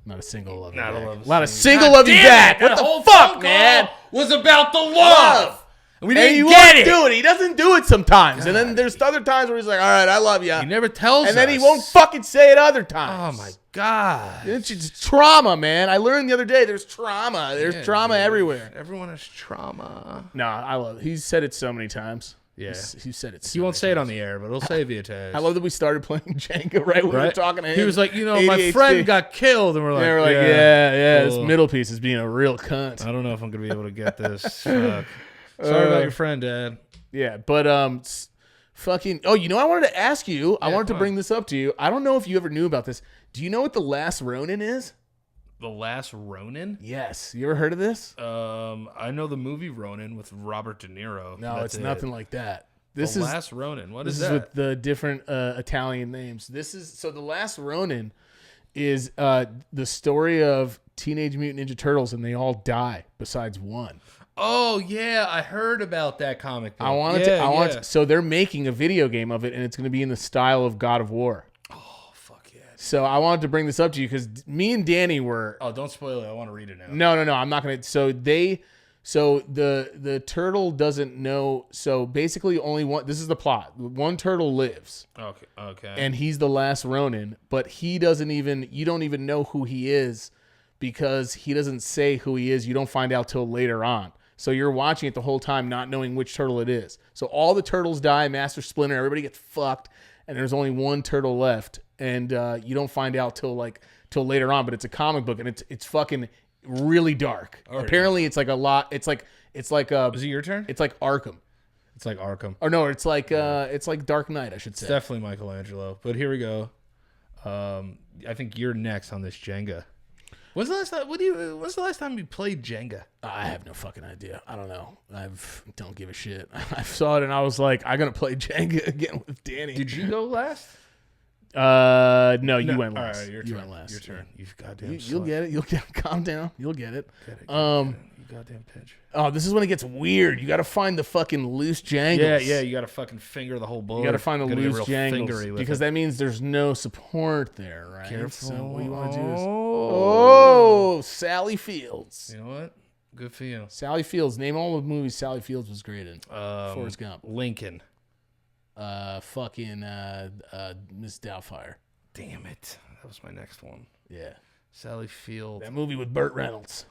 Not a single love you Not a back. love Not a single. single love you back. What the fuck, man? Was about the love. We And he didn't won't get it. do it. He doesn't do it sometimes. And then there's other times where he's like, all right, I love you. He never tells us. And then he won't fucking say it other Oh times. my God. It's just trauma, man. I learned the other day there's trauma. There's Yeah, trauma dude. everywhere. Everyone has trauma. No, I love it. He's said it so many times. Yeah. He said it so He won't many say it times. on the air, but he'll say it via text. I love that we started playing Jenga right when we were talking to him. He was like, my ADHD. friend got killed, and we're like, They were like, yeah, this cool. middle piece is being a real cunt. I don't know if I'm gonna be able to get this. Fuck. Sorry about your friend, Dad. Yeah, but fucking. Oh, I wanted to ask you. I wanted to bring this up to you. I don't know if you ever knew about this. Do you know what The Last Ronin is? The Last Ronin. Yes. You ever heard of this? I know the movie Ronin with Robert De Niro. No, That's it's it. nothing like that. The Last Ronin. What This is is that? with the different Italian names. The Last Ronin is the story of Teenage Mutant Ninja Turtles, and they all die besides one. Oh yeah, I heard about that comic book. I wanted to. So they're making a video game of it, and it's going to be in the style of God of War. Oh fuck yeah! Dude. So I wanted to bring this up to you because me and Danny were. Oh, don't spoil it. I want to read it now. No. I'm not gonna. So the turtle doesn't know. So basically, only one. This is the plot. One turtle lives. Okay. And he's the last Ronin, but he doesn't even. You don't even know who he is because he doesn't say who he is. You don't find out till later on. So you're watching it the whole time, not knowing which turtle it is. So all the turtles die. Master Splinter. Everybody gets fucked, and there's only one turtle left. And you don't find out till later on, but it's a comic book and it's fucking really dark. Apparently, it's like a lot. It's like Is it your turn? It's like Arkham. It's like Arkham. Or no, it's like Dark Knight, I should say. It's definitely Michelangelo. But here we go. I think you're next on this Jenga. When's the last time you played Jenga? I have no fucking idea. I don't know. Don't give a shit. I saw it and I was like, I'm gonna play Jenga again with Danny. Did you go last? No, you went last. All right, your you turn. went last. Your turn. You've goddamn. You'll get it. You'll get. Calm down. You'll get it. Get it. You goddamn pitch. Oh, this is when it gets weird. You got to find the fucking loose jangles. Yeah. You got to fucking finger the whole board. You got to find the Gotta get loose real jangles fingery with because it. that means there's no support there, right? Careful. So what you want to do is Sally Fields. You know what? Good for you. Sally Fields. Name all the movies Sally Fields was great in. Forrest Gump. Lincoln. Fucking Miss Doubtfire. Damn it. That was my next one. Yeah. Sally Field. That movie with Burt Reynolds.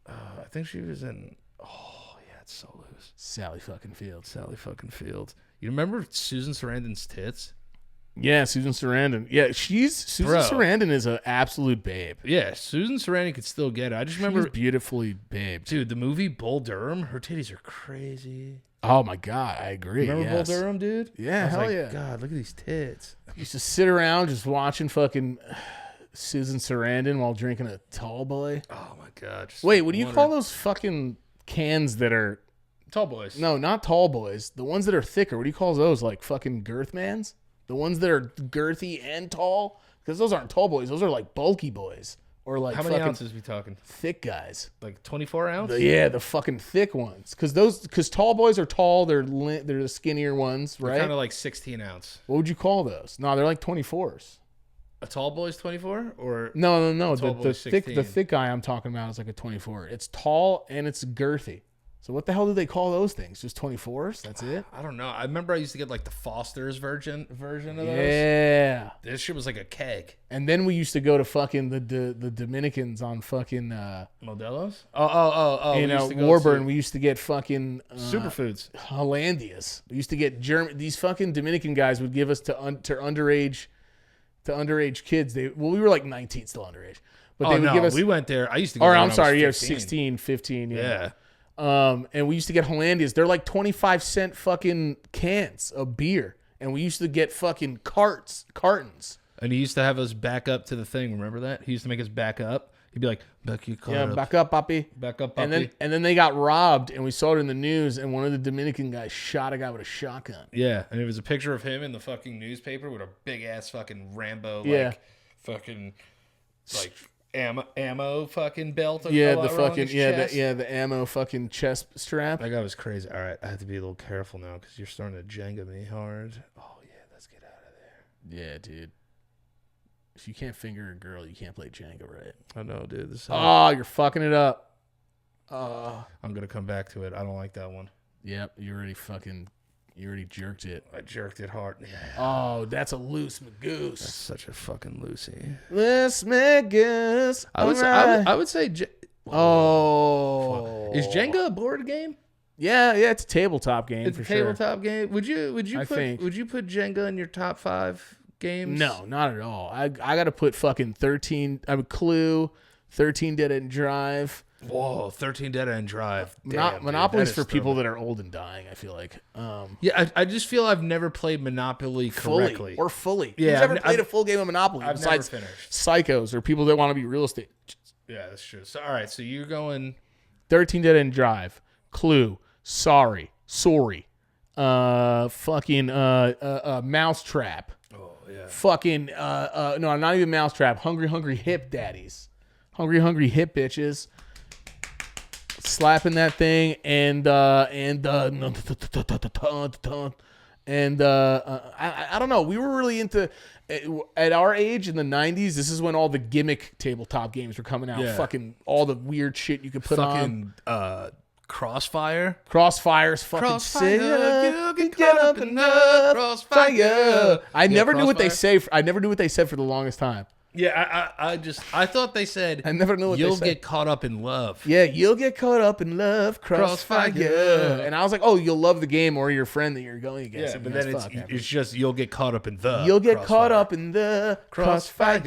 I think she was in. Oh, yeah, it's so loose. Sally fucking Fields. Sally fucking Field. You remember Susan Sarandon's tits? Yeah, Susan Sarandon. Yeah, Susan Sarandon is an absolute babe. Yeah, Susan Sarandon could still get it. I just remember. She's beautifully babe. Dude, the movie Bull Durham, her titties are crazy. Oh my God, I agree. Remember yes. Bull Durham, dude? Yeah, I was hell like, yeah. God, look at these tits. Used to sit around just watching fucking Susan Sarandon while drinking a tall boy. Oh my God. Wait, what do you call those fucking cans that are Tall boys? No, not tall boys. The ones that are thicker. What do you call those? Like fucking girth mans? The ones that are girthy and tall? Because those aren't tall boys. Those are like bulky boys. Or like how many fucking ounces we talking? thick guys. Like 24 ounce? The fucking thick ones. Because tall boys are tall. They're the skinnier ones, right? Kind of like 16 ounce. What would you call those? No, they're like 24s. A tall boy's 24 or No. tall The boy's 16? thick guy I'm talking about is like a 24. It's tall and it's girthy. So what the hell do they call those things? Just 24s? That's it? I don't know. I remember I used to get like the Foster's version of those. Yeah. This shit was like a keg. And then we used to go to fucking the Dominicans on fucking Modelo's? Oh. you know, Warburn. We used to get fucking Superfoods. Hollandias. We used to get These fucking Dominican guys would give us to underage kids. We were like 19 still underage. But they would give us. We went there. I used to go Or there I'm when I sorry, was 15. 16, 15. Yeah. And we used to get Hollandias. They're like 25-cent fucking cans of beer. And we used to get fucking cartons. And he used to have us back up to the thing. Remember that? He used to make us back up. He'd be like, back your car up. Back up, papi. Back up, papi. And then they got robbed, and we saw it in the news, and one of the Dominican guys shot a guy with a shotgun. Yeah. And it was a picture of him in the fucking newspaper with a big-ass fucking Rambo, fucking, like, ammo fucking belt. The ammo fucking chest strap. That guy was crazy. All right, I have to be a little careful now because you're starting to Jenga me hard. Oh yeah, let's get out of there. Yeah, dude. If you can't finger a girl, you can't play Jenga, right? I know, dude. You're fucking it up. I'm gonna come back to it. I don't like that one. Yep, you already jerked it. I jerked it hard. Yeah. Oh, that's a loose Magoose. That's such a fucking loosey. Loose Magoose. I would say. Is Is Jenga a board game? Yeah, it's a tabletop game. It's for a tabletop game. Would you put Jenga in your top 5 games? No, not at all. I got to put fucking 13. Clue, 13 Dead End Drive. Whoa, 13 Dead End Drive. Damn, Monopoly's for dude, people that are old and dying, I feel like. Yeah, I just feel I've never played Monopoly correctly. Fully. Yeah, Who's ever played a full game of Monopoly I've besides never finished. psychos or people that want to be real estate? Yeah, that's true. So, all right, so you're going 13 Dead End Drive, Clue, Sorry, fucking Mousetrap. Oh, yeah. Fucking no, not even Mousetrap. Hungry Hip Daddies. Hungry Hip Bitches. Slapping that thing and And I don't know. We were really into at our age in the 90s. This is when all the gimmick tabletop games were coming out. Yeah. Fucking all the weird shit you could put on. Crossfire. Crossfire's fucking Crossfire, sick. you can get up in the crossfire. I never knew what they Crossfire. say. I never knew what they said for the longest time. Yeah, I thought they said I never knew what you'll they said. get caught up in love. Yeah, you'll get caught up in love, crossfire. Crossfire. And I was like, oh, you'll love the game or your friend that you're going against. Yeah, And but he then goes, "Fuck that." it's just you'll get caught up in the. You'll get crossfire. caught up in the crossfire.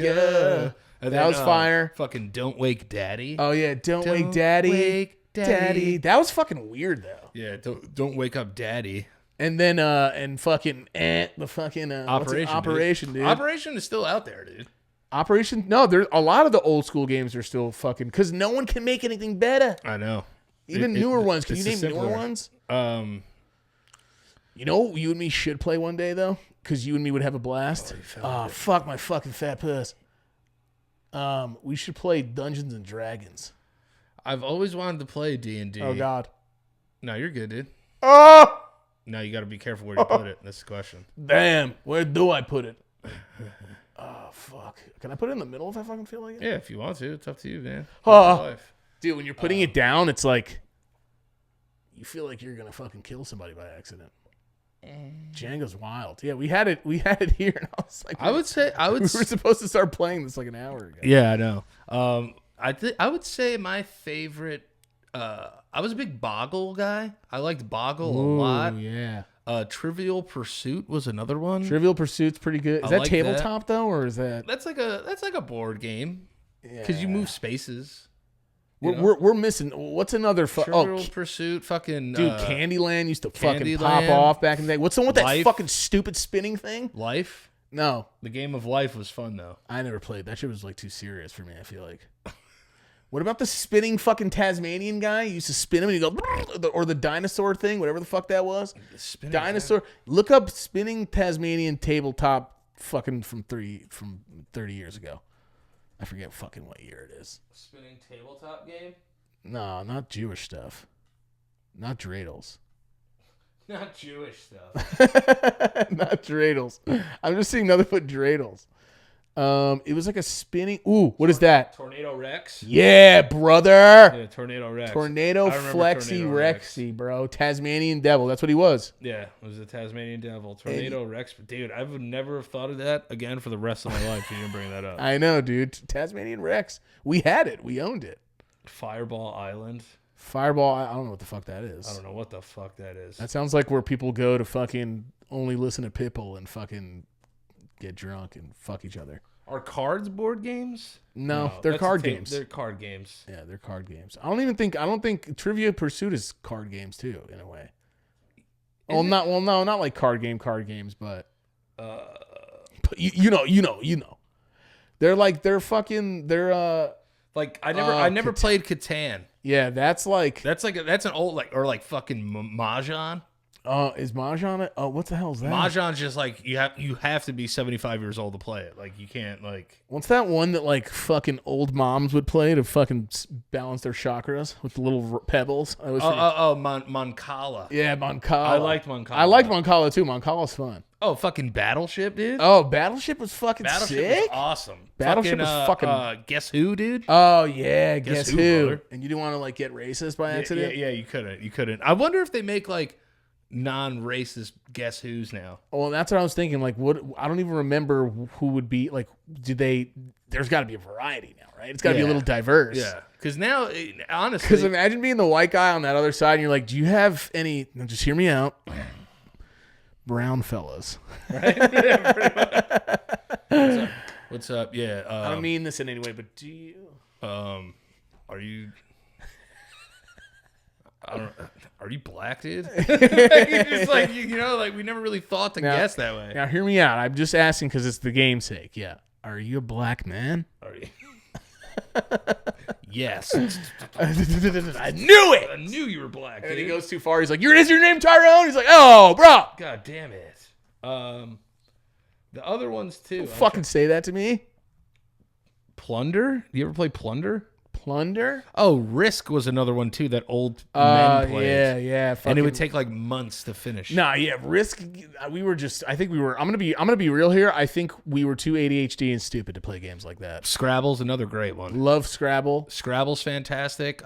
And That then, was fire. Fucking Don't Wake Daddy. Oh yeah, don't wake Don't daddy. wake daddy. That was fucking weird though. Yeah, don't wake up Daddy. And then and fucking the fucking Operation, dude. Operation is still out there, dude. Operation. No, there's a lot of the old school games are still fucking because no one can make anything better. I know. Even newer ones. Can it's you name simpler. newer ones? Um, You know what you and me should play one day though, because you and me would have a blast. Oh, fuck my fucking fat puss. We should play Dungeons and Dragons. I've always wanted to play D&D. Oh God. No, you're good, dude. Oh No, you got to be careful where you put it. That's the question. damn! Where do I put it? Oh fuck! Can I put it in the middle if I fucking feel like it? Yeah, if you want to, it's up to you, man. Oh. Life. Dude, when you're putting it down, it's like you feel like you're gonna fucking kill somebody by accident. Django's wild. Yeah, we had it here, and I was like, I would we were supposed to start playing this like an hour ago. Yeah, I know. I would say my favorite. I was a big Boggle guy. I liked Boggle a lot. Yeah. Trivial Pursuit was another one. Trivial Pursuit's pretty good. Is I that like tabletop though, or is that? That's like a board game because you move spaces. You know? We're missing. What's another? Trivial Pursuit, fucking dude, Candyland used to fucking pop Candyland. off back in the day. What's the one with that Life. fucking stupid spinning thing? Life. No, The game of life was fun though. I never played. That shit was like too serious for me. I feel like. What about the spinning fucking Tasmanian guy? You used to spin him and you go, or the dinosaur thing, whatever the fuck that was. Dinosaur. Look up spinning Tasmanian tabletop fucking from 30 years ago. I forget fucking what year it is. Spinning tabletop game? No, not Jewish stuff. Not dreidels. Not Jewish stuff. Not dreidels. I'm just seeing nothing but dreidels. It was like a spinning. Ooh, what is that? Tornado Rex? Yeah, brother. Yeah, Tornado Rex. Tornado I remember Flexi Tornado Rex. Rexy, bro. Tasmanian devil. That's what he was. Yeah, it was a Tasmanian devil. Tornado Rex. Dude, I would never have thought of that again for the rest of my life if you didn't bring that up. I know, dude. Tasmanian Rex. We had it. We owned it. Fireball Island. Fireball. I don't know what the fuck that is. I don't know what the fuck that is. That sounds like where people go to fucking only listen to Pitbull and fucking get drunk and fuck each other. Are cards board games? No, they're that's card a games. They're card games. Yeah, they're card games. I don't think Trivia Pursuit is card games too, in a way. Not like card games, but you know. They're like I never played Catan. yeah, that's That's an old like fucking Mahjong. is Mahjong it? Oh, what the hell is that? Mahjong's just like you have to be 75 years old to play it. Like you can't like. What's that one that like fucking old moms would play to fucking balance their chakras with the little pebbles? I always forget. Moncala. Yeah, Moncala. I liked Moncala. I liked Moncala too. Moncala's fun. Oh, fucking Battleship, dude. Oh, Battleship was fucking Battleship sick. was awesome. Battleship was fucking. Guess who, dude? Oh yeah, guess who? brother? And you didn't want to like get racist by accident. Yeah, you couldn't. I wonder if they make like non-racist Guess Who's now. Well, that's what I was thinking. Like, what? I don't even remember who would be like. There's got to be a variety now, right? It's got to be a little diverse. Yeah, because now, honestly, Because imagine being the white guy on that other side, and you're like, "Do you have any?" Now just hear me out. Brown fellas. right? What's up? Yeah, I don't mean this in any way, but do you? are you? Are you black, dude? It's like you know, like we never really thought to guess that way. Now hear me out. I'm just asking because it's the game's sake. Yeah. Are you a black man? Are you? Yes. I knew it. I knew you were black. And he Dude. goes too far. He's like, "Is your name Tyrone?" He's like, "Oh, bro." God damn it. The other ones too. Don't fucking say that to me. Plunder? You ever play Plunder? Plunder? Oh, Risk was another one too that old men played. Yeah. And it would take like months to finish. Nah, yeah, Risk. We were just. I think we were. I'm gonna be real here. I think we were too ADHD and stupid to play games like that. Scrabble's another great one. Love Scrabble. Scrabble's fantastic.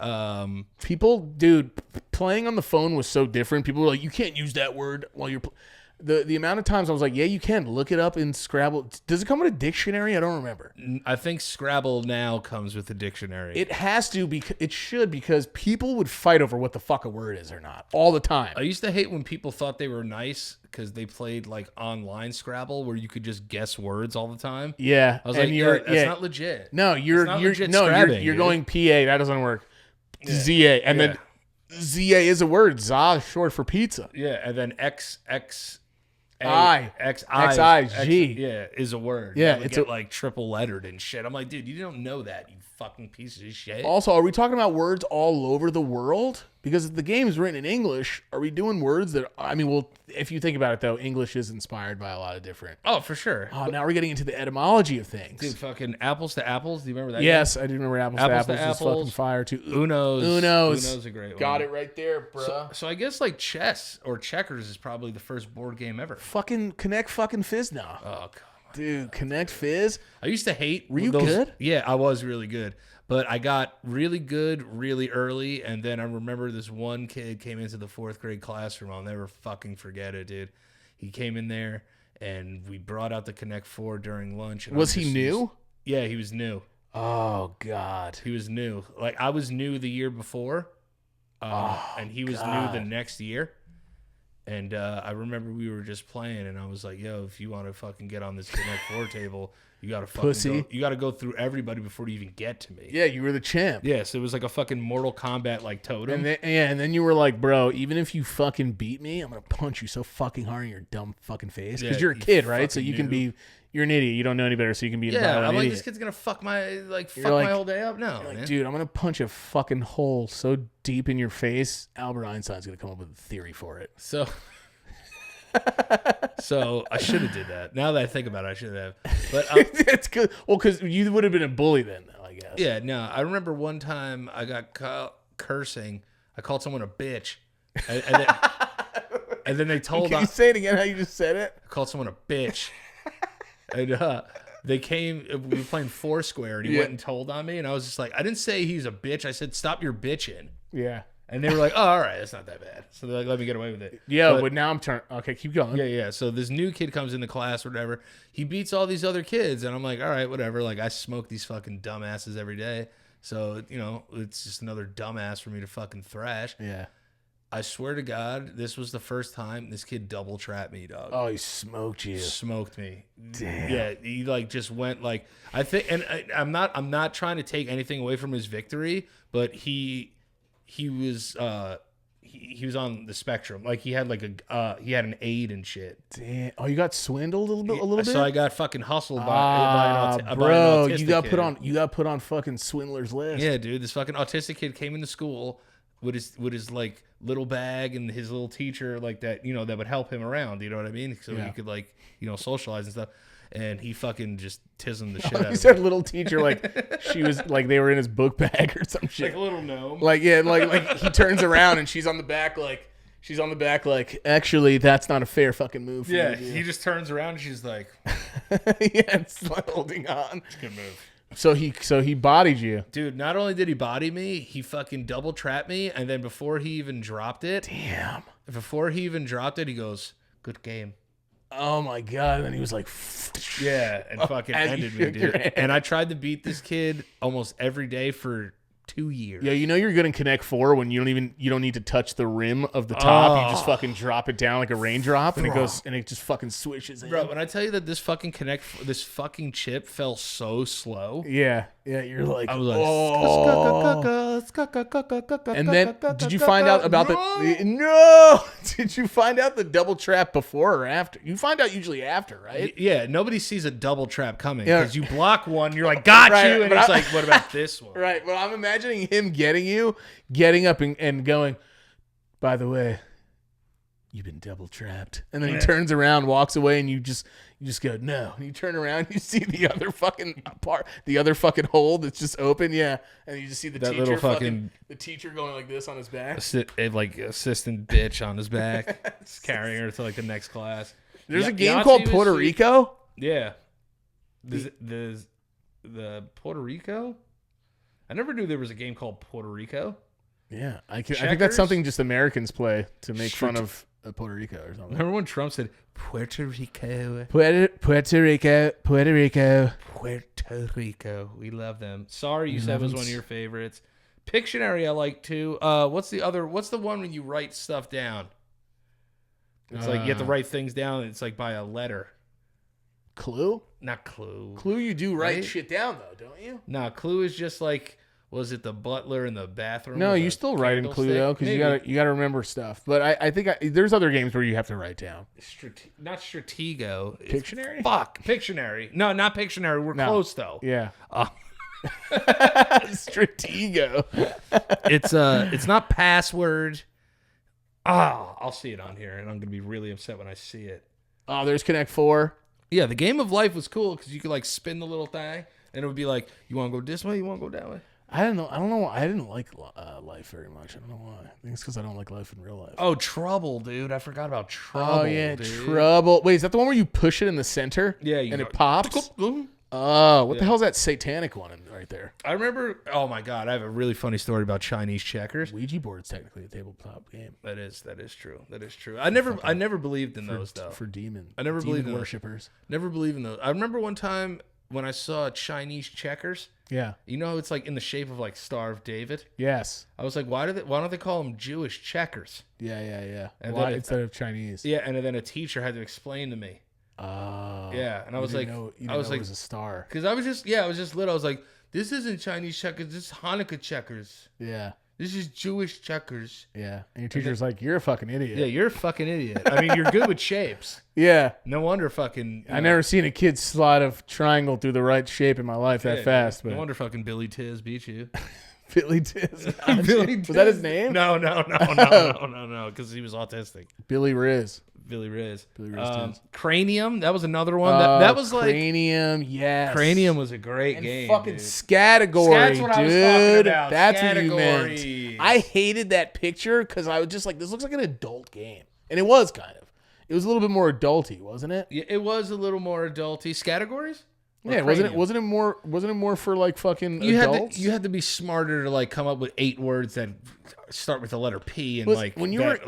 People, dude, playing on the phone was so different. People were like, you can't use that word while you're. The amount of times I was like, yeah, you can look it up in Scrabble. Does it come with a dictionary? I don't remember. I think Scrabble now comes with a dictionary. It has to be. It should, because people would fight over what the fuck a word is or not all the time. I used to hate when people thought they were nice because they played like online Scrabble where you could just guess words all the time. Yeah, I was like, that's not legit. No, you're legit Scrabbing, you're dude. going PA. That doesn't work. ZA, and then ZA is a word. ZA is short for pizza. Yeah, and then X. I is a word. Yeah, it's like triple lettered and shit. I'm like, dude, you don't know that, you fucking pieces of shit. Also, are we talking about words all over the world? Because the game is written in English. Are we doing words that? I mean, well, if you think about it, though, English is inspired by a lot of different. Oh, for sure. Oh, now we're getting into the etymology of things. Dude, fucking apples to apples. Do you remember that? Yes, I do remember apples to apples. Is fucking fire too. Uno's a great one. Got it right there, bro. So I guess like chess or checkers is probably the first board game ever. Fucking Connect fucking Fizz now. Oh god. Dude, Connect Fizz. I used to hate. Were you good? Yeah, I was really good. But I got really good really early, and then I remember this one kid came into the 4th grade classroom. I'll never fucking forget it, dude. He came in there, and we brought out the Connect 4 during lunch. And Was he new? Yeah, he was new. Oh, God. He was new. Like, I was new the year before, and he was new the next year. And I remember we were just playing, and I was like, yo, if you want to fucking get on this Connect 4 table, you got to fucking you got to go through everybody before you even get to me. Yeah, you were the champ. Yeah, so it was like a fucking Mortal Kombat like totem. And then you were like, bro, even if you fucking beat me, I'm going to punch you so fucking hard in your dumb fucking face. Because you're a kid, right? So you can be, you're an idiot. You don't know any better, so you can be an violent I'm like, idiot. this kid's going to fuck my my whole day up? No, like, man. dude, I'm going to punch a fucking hole so deep in your face, Albert Einstein's going to come up with a theory for it. So I should have did that. Now that I think about it, I should have. But it's good. Well, because you would have been a bully then, though, I guess. Yeah, no. I remember one time I got caught cursing. I called someone a bitch, and then they told. Can you say it again? How you just said it? I called someone a bitch, and they came. We were playing Foursquare, and he went and told on me, and I was just like, I didn't say he's a bitch. I said, stop your bitching. Yeah. And they were like, oh, all right, that's not that bad. So they're like, let me get away with it. Yeah, but now I'm turning. Okay, keep going. Yeah. So this new kid comes into class or whatever. He beats all these other kids. And I'm like, all right, whatever. Like, I smoke these fucking dumbasses every day. So, it's just another dumbass for me to fucking thrash. Yeah. I swear to God, this was the first time this kid double trapped me, dog. Oh, he smoked you. Smoked me. Damn. Yeah, he like just went like, I think, and I'm not trying to take anything away from his victory, but he was on the spectrum. Like he had he had an aid and shit. Damn. Oh, you got swindled a little bit. So I got fucking hustled by an bro. autistic You got kid. You got put on fucking swindler's list. Yeah, dude. This fucking autistic kid came into school with his like little bag and his little teacher like that, that would help him around. You know what I mean? So he could like socialize and stuff. And he fucking just tismed the shit out of me. You said little teacher like she was like they were in his book bag or some shit. Like a little gnome. Like like he turns around and she's on the back like actually that's not a fair fucking move. For yeah, you, he just turns around and she's like, yeah, it's like holding on. It's a good move. So he bodied you, dude. Not only did he body me, he fucking double trapped me, and then before he even dropped it, he goes, "Good game." Oh my god! And then he was like, yeah, and fucking ended me, dude. And I tried to beat this kid almost every day for 2 years. Yeah, you're good in Connect 4 when you don't need to touch the rim of the top. You just fucking drop it down like a raindrop, and it just fucking swishes in. Bro, when I tell you that this fucking chip fell so slow. Yeah, you're like, I was like, and then did you find out about Did you find out the double trap before or after? You find out usually after, right? Yeah, nobody sees a double trap coming because you block one, you're like, got you, and it's like, what about this one? Right, well, I'm imagining him getting up and going, by the way, you've been double trapped. And then he turns around, walks away, and you just go, no. And you turn around, you see the other fucking hole that's just open, yeah. And you just see the That teacher little fucking the teacher going like this on his back. like assistant bitch on his back, carrying her to like the next class. There's a game called Puerto Rico. Yeah. There's the Puerto Rico? I never knew there was a game called Puerto Rico. Yeah, I think that's something just Americans play to make fun of Puerto Rico or something. Remember when Trump said Puerto Rico? Puerto Rico. Puerto Rico. We love them. Sorry, you said was one of your favorites. Pictionary I like too. What's the one when you write stuff down? It's like you have to write things down. It's like by a letter. Clue? Not Clue. Clue, you do write Right? shit down though, don't you? No, Clue is just like, was it the butler in the bathroom? No, with you a still write in Clue candlestick? though, because you gotta remember stuff. But I think there's other games where you have to write down. Not Stratego. Pictionary? Fuck, Pictionary. No, not Pictionary. We're close though. Yeah. Oh. Stratego. It's not Password. I'll see it on here, and I'm gonna be really upset when I see it. Oh, there's Connect 4. Yeah, the Game of Life was cool because you could like spin the little thing, and it would be like, you want to go this way, you want to go that way. I don't know. I didn't like life very much. I don't know why. I think it's because I don't like life in real life. Oh, Trouble, dude! I forgot about Trouble. Oh yeah, dude. Trouble. Wait, is that the one where you push it in the center? Yeah, and it pops. Oh, what the hell's that satanic one right there? I remember. Oh my god, I have a really funny story about Chinese checkers. Ouija board's technically a tabletop game. That is true. That is true. I never believed in those though. For demon. I never believed in worshippers. Never believed in those. I remember one time when I saw Chinese checkers. Yeah. You know, it's like in the shape of like Star of David. Yes. I was like, why don't they call them Jewish checkers? Yeah. And Why then instead of Chinese? Yeah, and then a teacher had to explain to me. Oh. Yeah, and I was like, it was a star. because I was just little. I was like, this isn't Chinese checkers. This is Hanukkah checkers. Yeah. This is Jewish checkers. Yeah. And your teacher's like, you're a fucking idiot. Yeah, you're a fucking idiot. I mean, you're good with shapes. Yeah. No wonder fucking. I never seen a kid slide a triangle through the right shape in my life that fast. But no wonder fucking Billy Tiz beat you. Billy Tiz. Billy Was that his name? No, because he was autistic. Billy Riz. Billy Riz. Tiz. Cranium. That was another one. That was like Cranium. Yes. Cranium was a great And game. fucking dude. Scattergory, That's what I was dude. talking about. That's what you Scattergories. meant. I hated that picture because I was just like, this looks like an adult game, and it was kind of. It was a little bit more adulty, wasn't it? Yeah, it was a little more adulty. Scattergories? Yeah, wasn't it more for like fucking adults? You had to be smarter to like come up with 8 words that start with the letter P and Listen, when you were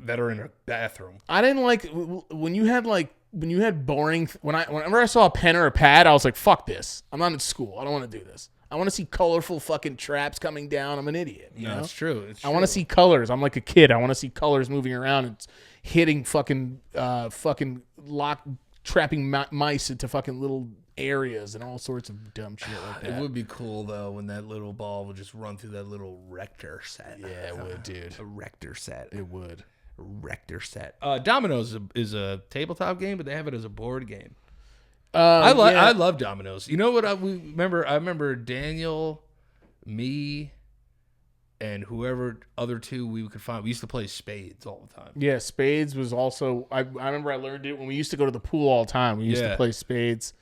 that are in a bathroom. I didn't like when you had boring. Whenever I saw a pen or a pad, I was like, "Fuck this! I'm not in school. I don't want to do this. I want to see colorful fucking traps coming down. I'm an idiot." You know? It's true. I want to see colors. I'm like a kid. I want to see colors moving around and hitting fucking trapping mice into fucking little areas and all sorts of dumb shit like that. It would be cool though when that little ball would just run through that little rector set. Yeah, it would, dude. A rector set. It would. Rector set. Dominoes is a tabletop game, but they have it as a board game. I love Dominoes. You know what? I remember Daniel, me, and whoever other two we could find. We used to play spades all the time. Yeah, spades was also. I remember I learned it when we used to go to the pool all the time. We used to play spades.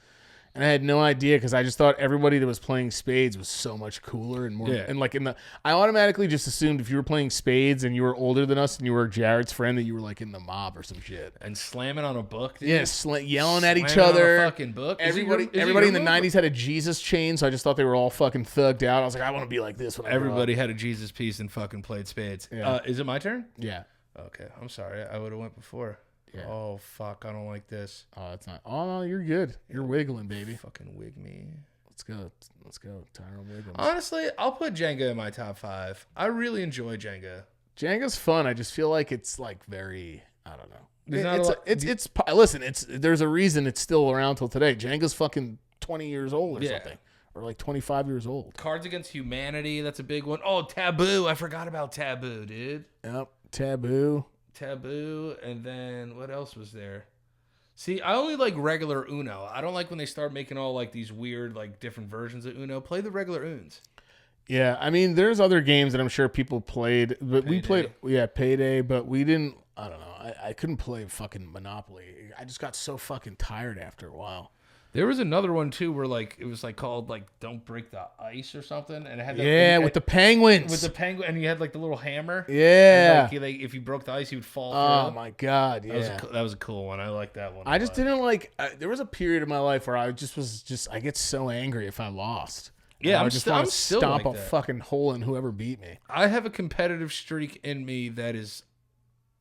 And I had no idea because I just thought everybody that was playing spades was so much cooler and more. Yeah. And like I automatically just assumed if you were playing spades and you were older than us and you were Jared's friend that you were like in the mob or some shit. And slamming on a book. Dude. Yeah, yelling at each Slamming other. on a fucking book. Everybody in the '90s had a Jesus chain, so I just thought they were all fucking thugged out. I was like, I want to be like this. When Everybody had a Jesus piece and fucking played spades. Yeah. Is it my turn? Yeah. Okay, I'm sorry. I would have went before. Yeah. Oh fuck! I don't like this. Oh, it's not. Oh no, you're good. You're wiggling, baby. Fucking wig me. Let's go. Tyrone Wiggins. Honestly, I'll put Jenga in my top 5. I really enjoy Jenga. Jenga's fun. I just feel like it's like very. I don't know. There's Listen. There's a reason it's still around till today. Jenga's fucking 20 years old or something, or like 25 years old. Cards Against Humanity. That's a big one. Oh, Taboo. I forgot about Taboo, dude. Yep. Taboo, and then what else was there? See, I only like regular Uno. I don't like when they start making all like these weird like different versions of Uno. Play the regular Unes. Yeah, I mean, there's other games that I'm sure people played, but Payday. we played. Yeah, Payday, but we didn't. I don't know. I couldn't play fucking Monopoly. I just got so fucking tired after a while. There was another one too where like it was like called like Don't Break the Ice or something, and it had with the penguins. with the penguin, and you had like the little hammer. Yeah. And, like, if you broke the ice, you would fall. Oh through. my god. Yeah. That was a cool one. I like that one. I just didn't like. There was a period of my life where I I get so angry if I lost. Yeah, I I'm just still- want I'm to still stomp like a that. fucking hole in whoever beat me. I have a competitive streak in me that is,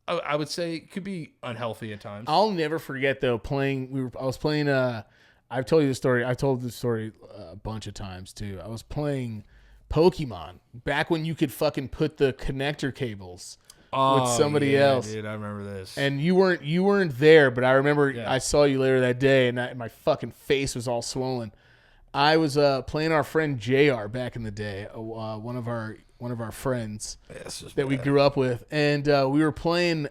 I would say, could be unhealthy at times. I'll never forget though playing. I was playing. I've told you the story. I've told this story a bunch of times too. I was playing Pokemon back when you could fucking put the connector cables with somebody else. Dude, I remember this. And you weren't there, but I remember Yeah. I saw you later that day, and my fucking face was all swollen. I was playing our friend JR back in the day, one of our friends that we grew up with, and we were playing,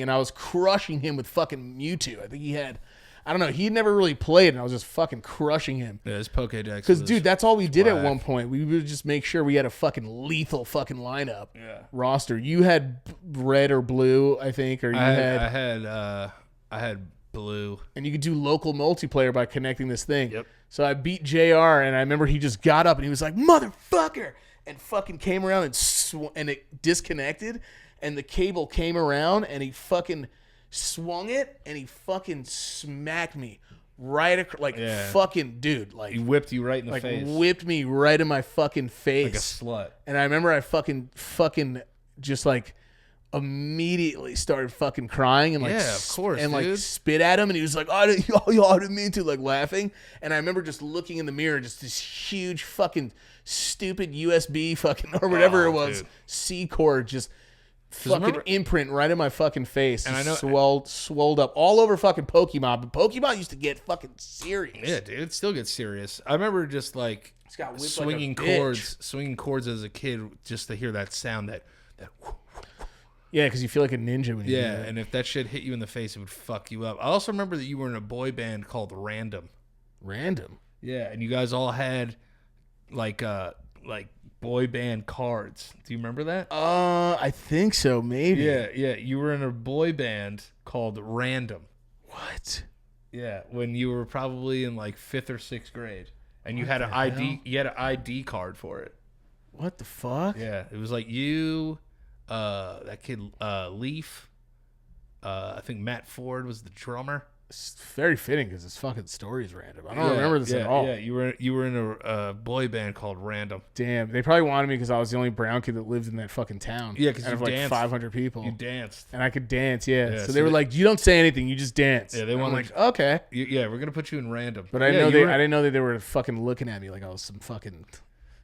and I was crushing him with fucking Mewtwo. I think he had, I don't know, he'd never really played, and I was just fucking crushing him. Yeah, his Pokédex. Because, dude, that's all we did at whack. one point. We would just make sure we had a fucking lethal fucking lineup roster. You had red or blue, I think, or I had blue. and you could do local multiplayer by connecting this thing. Yep. So I beat JR, and I remember he just got up and he was like, "Motherfucker!" and fucking came around and it disconnected, and the cable came around, and he fucking swung it, and he fucking smacked me right across, fucking dude, like He whipped you right in the like face. whipped me right in my fucking face, Like a slut. and I remember I fucking just like immediately started fucking crying and like Yeah, of course, and like dude. spit at him, and he was like, I didn't mean to, like laughing. And I remember just looking in the mirror, just this huge fucking stupid USB fucking or whatever it was, dude. C cord just fucking remember- imprint right in my fucking face, And and I know- swelled up all over fucking Pokemon. But Pokemon used to get fucking serious. Yeah, dude, it still gets serious. I remember just like got whipped like a swinging bitch. swinging chords as a kid, just to hear that sound. That Yeah, because you feel like a ninja when you do yeah, that. and if that shit hit you in the face, it would fuck you up. I also remember that you were in a boy band called Random. Random. Yeah, and you guys all had like boy band cards. Do you remember that? I think so, maybe. Yeah. You were in a boy band called Random. What? Yeah, when you were probably in like 5th or 6th grade, and you had an the ID. hell? You had an ID card for it. What the fuck? Yeah, it was like you, that kid Leaf. I think Matt Ford was the drummer. It's very fitting because this fucking story is random. I don't remember this at all. Yeah, you were in a boy band called Random. Damn, they probably wanted me because I was the only brown kid that lived in that fucking town. Yeah, 'cause out of you like danced. 500 people, You danced. and I could dance. Yeah, Yeah, so so they were they- like, "You don't say anything, you just dance." Yeah, they And I'm wanted- like, okay, Yeah, we're gonna put you in Random. but I Yeah, know you were- I didn't know that they were fucking looking at me like I was some fucking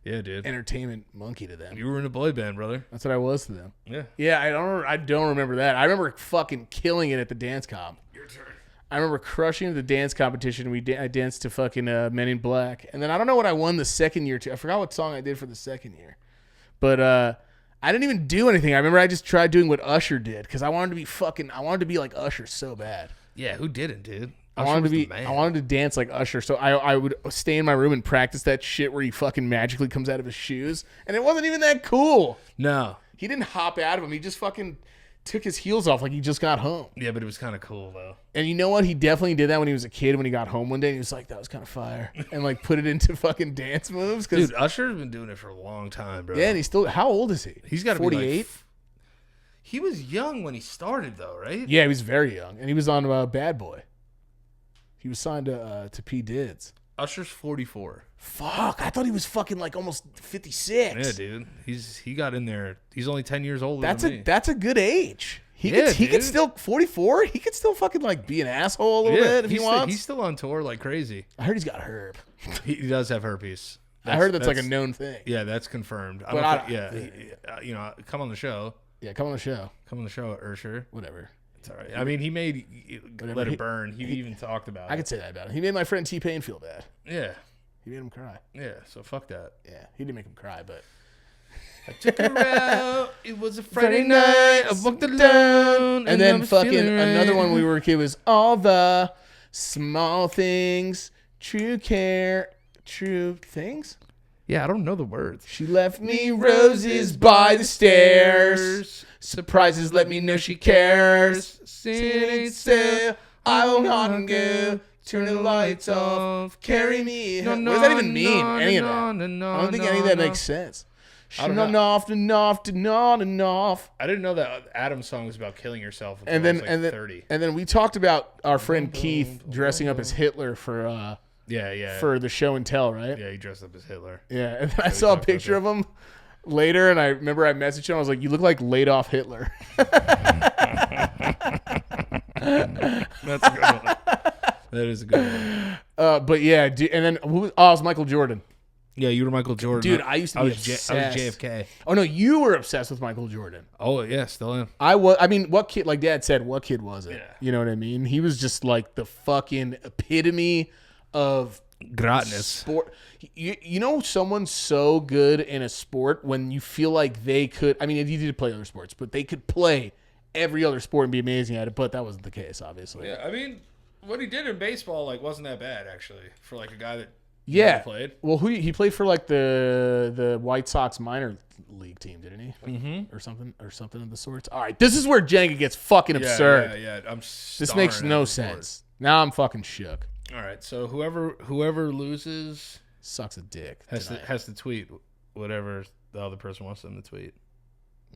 Yeah, dude. entertainment monkey to them. You were in a boy band, brother. That's what I was to them. Yeah. Yeah, I don't remember that. I remember fucking killing it at the dance comp. Your turn. I remember crushing the dance competition. I danced to fucking Men in Black, and then I don't know what I won the second year to. I forgot what song I did for the second year, but I didn't even do anything. I remember I just tried doing what Usher did because I wanted to be like Usher so bad. Yeah, who didn't, dude? I Usher wanted was to the be. man. I wanted to dance like Usher, so I would stay in my room and practice that shit where he fucking magically comes out of his shoes, and it wasn't even that cool. No. He didn't hop out of him. He just fucking took his heels off like he just got home. Yeah, but it was kind of cool though. And you know what? He definitely did that when he was a kid. When he got home one day, he was like, "That was kind of fire," and like put it into fucking dance moves. Cause Dude, Usher's been doing it for a long time, bro. yeah, and he's still. How old is he? He's got to be 48. like, he was young when he started, though, right? Yeah, he was very young, and he was on Bad Boy. He was signed to P Dids. Usher's 44. Fuck, I thought he was fucking like almost 56. Yeah, dude. He got in there. He's only 10 years older than me. That's a good age. He Yeah, could dude. still 44. He could still fucking like be an asshole a little bit if he he's wants. He's still on tour like crazy. I heard he's got herb. He does have herpes. I heard that's like a known thing. Yeah, that's confirmed. But You know, come on the show. Yeah, come on the show. Come on the show, Ursher. Whatever. It's all right. I mean, he made Whatever. Let It Burn. He even talked about I it. could say that about him. He made my friend T-Pain feel bad. Yeah. He made him cry. Yeah. So fuck that. Yeah, he didn't make him cry, but Took her out. It was a Friday night. I walked alone. and I then was fucking feeling right. another one when we were a kid was all the small things, true care, true things. Yeah, I don't know the words. She left me roses by the stairs. Surprises let me know she cares. Sitting still, I will not go. Turn the lights off, carry me. What does that even mean? Any of that? I don't think any of that makes sense. I don't know. Enough, enough, enough, enough. I didn't know that Adam's song was about killing yourself until And then, I was like 30. And then we talked about our friend Keith dressing up as Hitler for for the show and tell, right? Yeah, he dressed up as Hitler. Yeah, and then I saw a picture of him later, and I remember I messaged him. I was like, "You look like laid off Hitler." That's a good one. That is a good one. But yeah, and then it was Michael Jordan. Yeah, you were Michael Jordan. Dude, I used to be I was obsessed. I was JFK. Oh no, you were obsessed with Michael Jordan. Oh yeah, still am. I was. I mean, what kid? Like Dad said, what kid was it? Yeah. You know what I mean? He was just like the fucking epitome of Greatness. sport. You know, someone's so good in a sport when you feel like they could. I mean, he did play other sports, but they could play every other sport and be amazing at it. But that wasn't the case, obviously. Yeah, I mean, what he did in baseball wasn't that bad actually for a guy that played. Well, he played for the White Sox minor league team, didn't he? Mm-hmm. Or something of the sorts. All right, this is where Jenga gets fucking absurd. Yeah. This makes no sense. Now I'm fucking shook. All right, so whoever loses Sucks a dick. has to tweet whatever the other person wants them to tweet.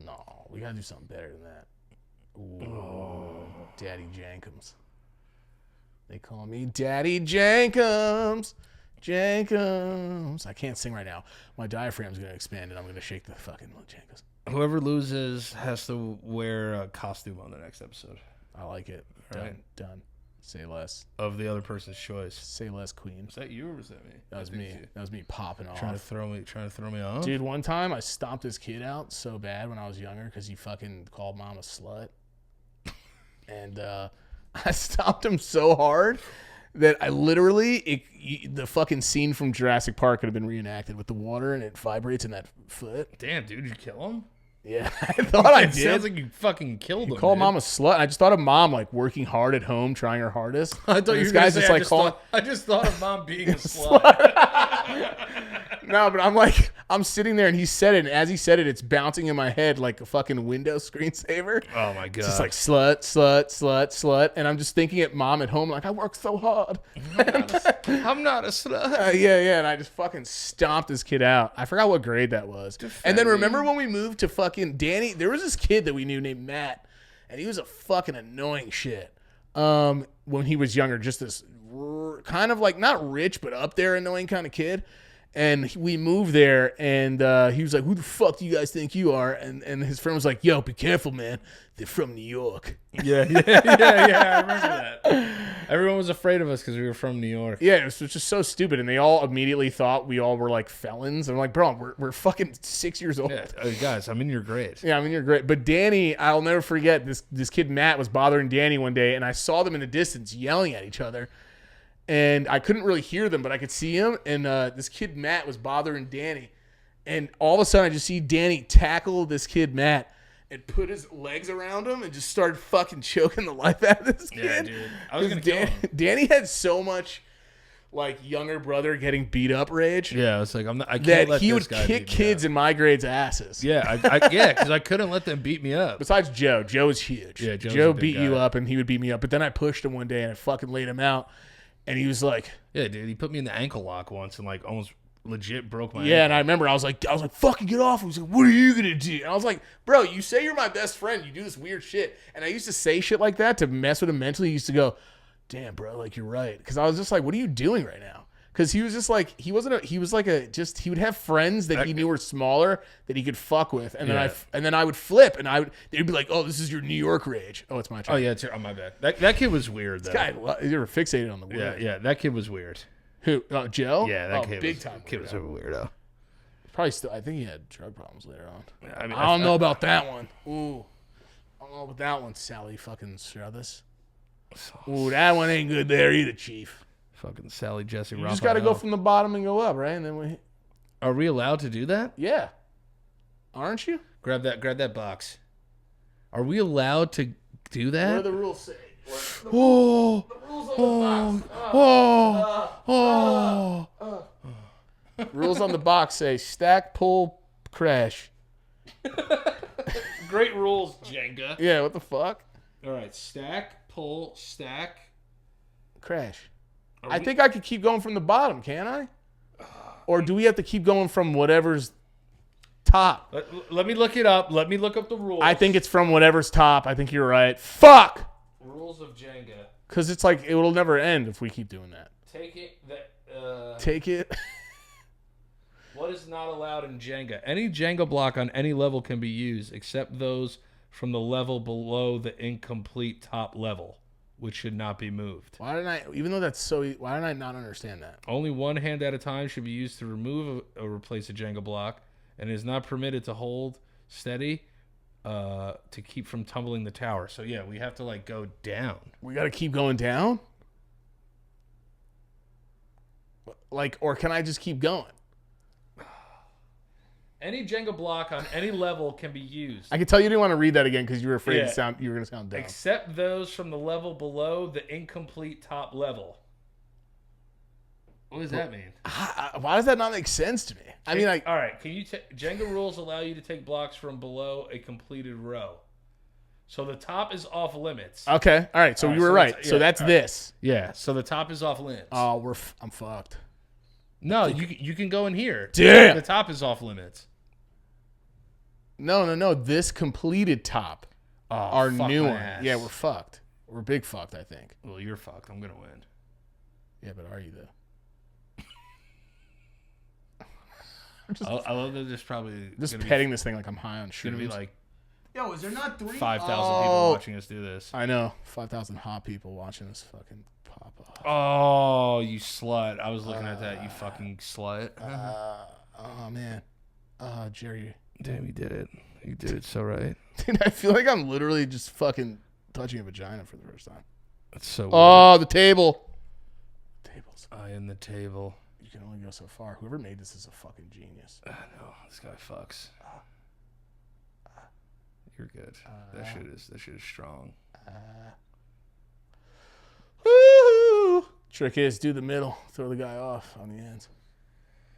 No, we gotta do something better than that. Ooh, Daddy Jankums. They call me Daddy Jankums. Jankums. I can't sing right now. My diaphragm's gonna expand and I'm gonna shake the fucking Jankums. Whoever loses has to wear a costume on the next episode. I like it. Done. Say less. Of the other person's choice. Say less, queen. Was that you or was that me? That was me. That was me popping off. Trying to throw me off. Dude, one time I stomped this kid out so bad when I was younger because he fucking called mom a slut. And I stomped him so hard that I literally, the fucking scene from Jurassic Park could have been reenacted with the water and it vibrates in that foot. Damn, dude, you kill him? Yeah, I thought I It did. sounds like you fucking killed him. Called mom a slut. I just thought of mom working hard at home, trying her hardest. I thought you were guy's gonna just say, I just thought of mom being a slut. No, but I'm sitting there and he said it, and as he said it, it's bouncing in my head like a fucking Windows screensaver. Oh my god! It's just like slut, slut, slut, slut, and I'm just thinking at mom at home like I work so hard. I'm not a slut. Yeah, and I just fucking stomped this kid out. I forgot what grade that was. And then remember when we moved to fucking Danny? There was this kid that we knew named Matt, and he was a fucking annoying shit. When he was younger, just this kind of not rich but up there annoying kind of kid. And we moved there, and he was like, "Who the fuck do you guys think you are?" And his friend was like, "Yo, be careful, man. They're from New York." Yeah. I remember that. Everyone was afraid of us because we were from New York. Yeah, it was just so stupid, and they all immediately thought we all were like felons. I'm like, bro, we're fucking 6 years old. Yeah, guys, I mean, you're great. Yeah, I mean, you're great. But Danny, I'll never forget, this kid Matt was bothering Danny one day, and I saw them in the distance yelling at each other. And I couldn't really hear them, but I could see him. And this kid Matt was bothering Danny. And all of a sudden, I just see Danny tackle this kid Matt and put his legs around him and just started fucking choking the life out of this kid. Yeah, dude. I was going to kill him. Danny had so much younger brother getting beat up rage. Yeah, it's like I can't that let he this would guy kick beat me kids up. in my grade's asses. Yeah, because I couldn't let them beat me up. Besides Joe. Joe is huge. Yeah, Joe's Joe a big beat you guy. up and he would beat me up. But then I pushed him one day and I fucking laid him out. And he was like, Yeah, dude, he put me in the ankle lock once and almost legit broke my yeah, ankle. and I remember I was like, fucking get off. He was like, what are you gonna do? And I was like, bro, you say you're my best friend. You do this weird shit. And I used to say shit like that to mess with him mentally. He used to go, damn, bro, you're right. Because I was just like, what are you doing right now? Because he was just he would have friends that he knew were smaller that he could fuck with, and then I would flip, and they'd be like, oh, this is your New York rage. Oh, it's my turn. Oh yeah, my bad. That kid was weird though. Guy, you were fixated on the word. Yeah, that kid was weird. Who? Joe? Yeah, that kid big was, time. Kid was a weirdo. Probably still. I think he had drug problems later on. I mean, I don't know about that one. Ooh, I don't know about that one, Sally fucking Struthers. Ooh, that one ain't good there either, Chief. Fucking Sally Jesse. You just got to go from the bottom and go up, right? And then Are we allowed to do that? yeah, aren't you? Grab that box. Are we allowed to do What that? do the rules say? Oh, The rules on the box. Rules on the box say stack, pull, crash. Great rules, Jenga. Yeah, what the fuck? All right, stack, pull, stack. Crash. I think I could keep going from the bottom, can I? Or do we have to keep going from whatever's top? Let me look it up. Let me look up the rules. I think it's from whatever's top. I think you're right. Fuck! Rules of Jenga. Because it's like, it will never end if we keep doing that. Take it. Take it. What is not allowed in Jenga? Any Jenga block on any level can be used, except those from the level below the incomplete top level, which should not be moved. Why didn't I not understand that? Only one hand at a time should be used to remove or replace a Jenga block, and it is not permitted to hold steady to keep from tumbling the tower. So yeah, we have to like go down. We got to keep going down? Like, or can I just keep going? Any Jenga block on any level can be used. I can tell you didn't want to read that again because you were afraid you were going to sound dumb. Except those from the level below the incomplete top level. What does that mean? Why does that not make sense to me? I mean, like, all right. Can you Jenga rules allow you to take blocks from below a completed row. So the top is off limits. Okay, all right. So you were right. So that's this. Yeah. So the top is off limits. Oh, I'm fucked. No, you can go in here. Damn. The top is off limits. No. This completed top. Our new one. Ass. Yeah, we're fucked. We're big fucked, I think. Well, you're fucked. I'm gonna win. Yeah, but are you though? I love that there's probably just petting this thing like I'm high on shrooms. It's gonna be like, yo, is there not 5,000 people watching us do this? I know, 5,000 hot people watching us fucking pop off. Oh, you slut! I was looking at that. You fucking slut. Oh man, Jerry. Damn, you did it. You did it so right. Dude, I feel like I'm literally just fucking touching a vagina for the first time. That's so weird. Oh, the table. Tables. I am the table. You can only go so far. Whoever made this is a fucking genius. I know. This guy fucks. You're good. That shit is strong. Woo! Trick is do the middle. Throw the guy off on the ends.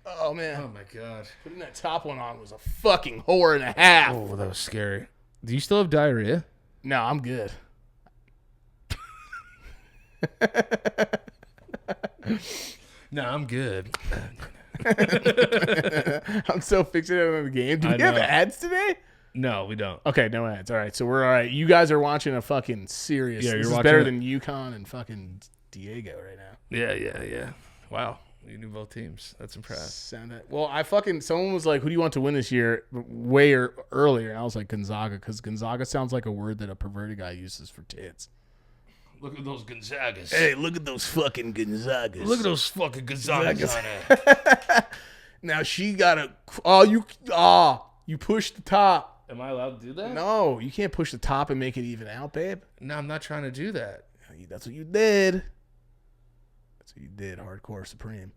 Oh, man. Oh, my God. Putting that top one on was a fucking whore and a half. Oh, that was scary. Do you still have diarrhea? No, I'm good. No, I'm good. I'm so fixated on the game. Do we have ads today? No, we don't. Okay, no ads. All right, so we're all right. You guys are watching a fucking serious. Yeah, this you're is watching better it. than UConn and fucking Diego right now. Yeah. Wow. You knew both teams. That's impressive. Someone was like, who do you want to win this year? Way earlier. And I was like, Gonzaga, because Gonzaga sounds like a word that a perverted guy uses for tits. Look at those Gonzagas. Hey, look at those fucking Gonzagas. Look at those fucking Gonzagas on it. Now she got a. You pushed the top. Am I allowed to do that? No, you can't push the top and make it even out, babe. No, I'm not trying to do that. That's what you did. That's what you did, Hardcore Supreme.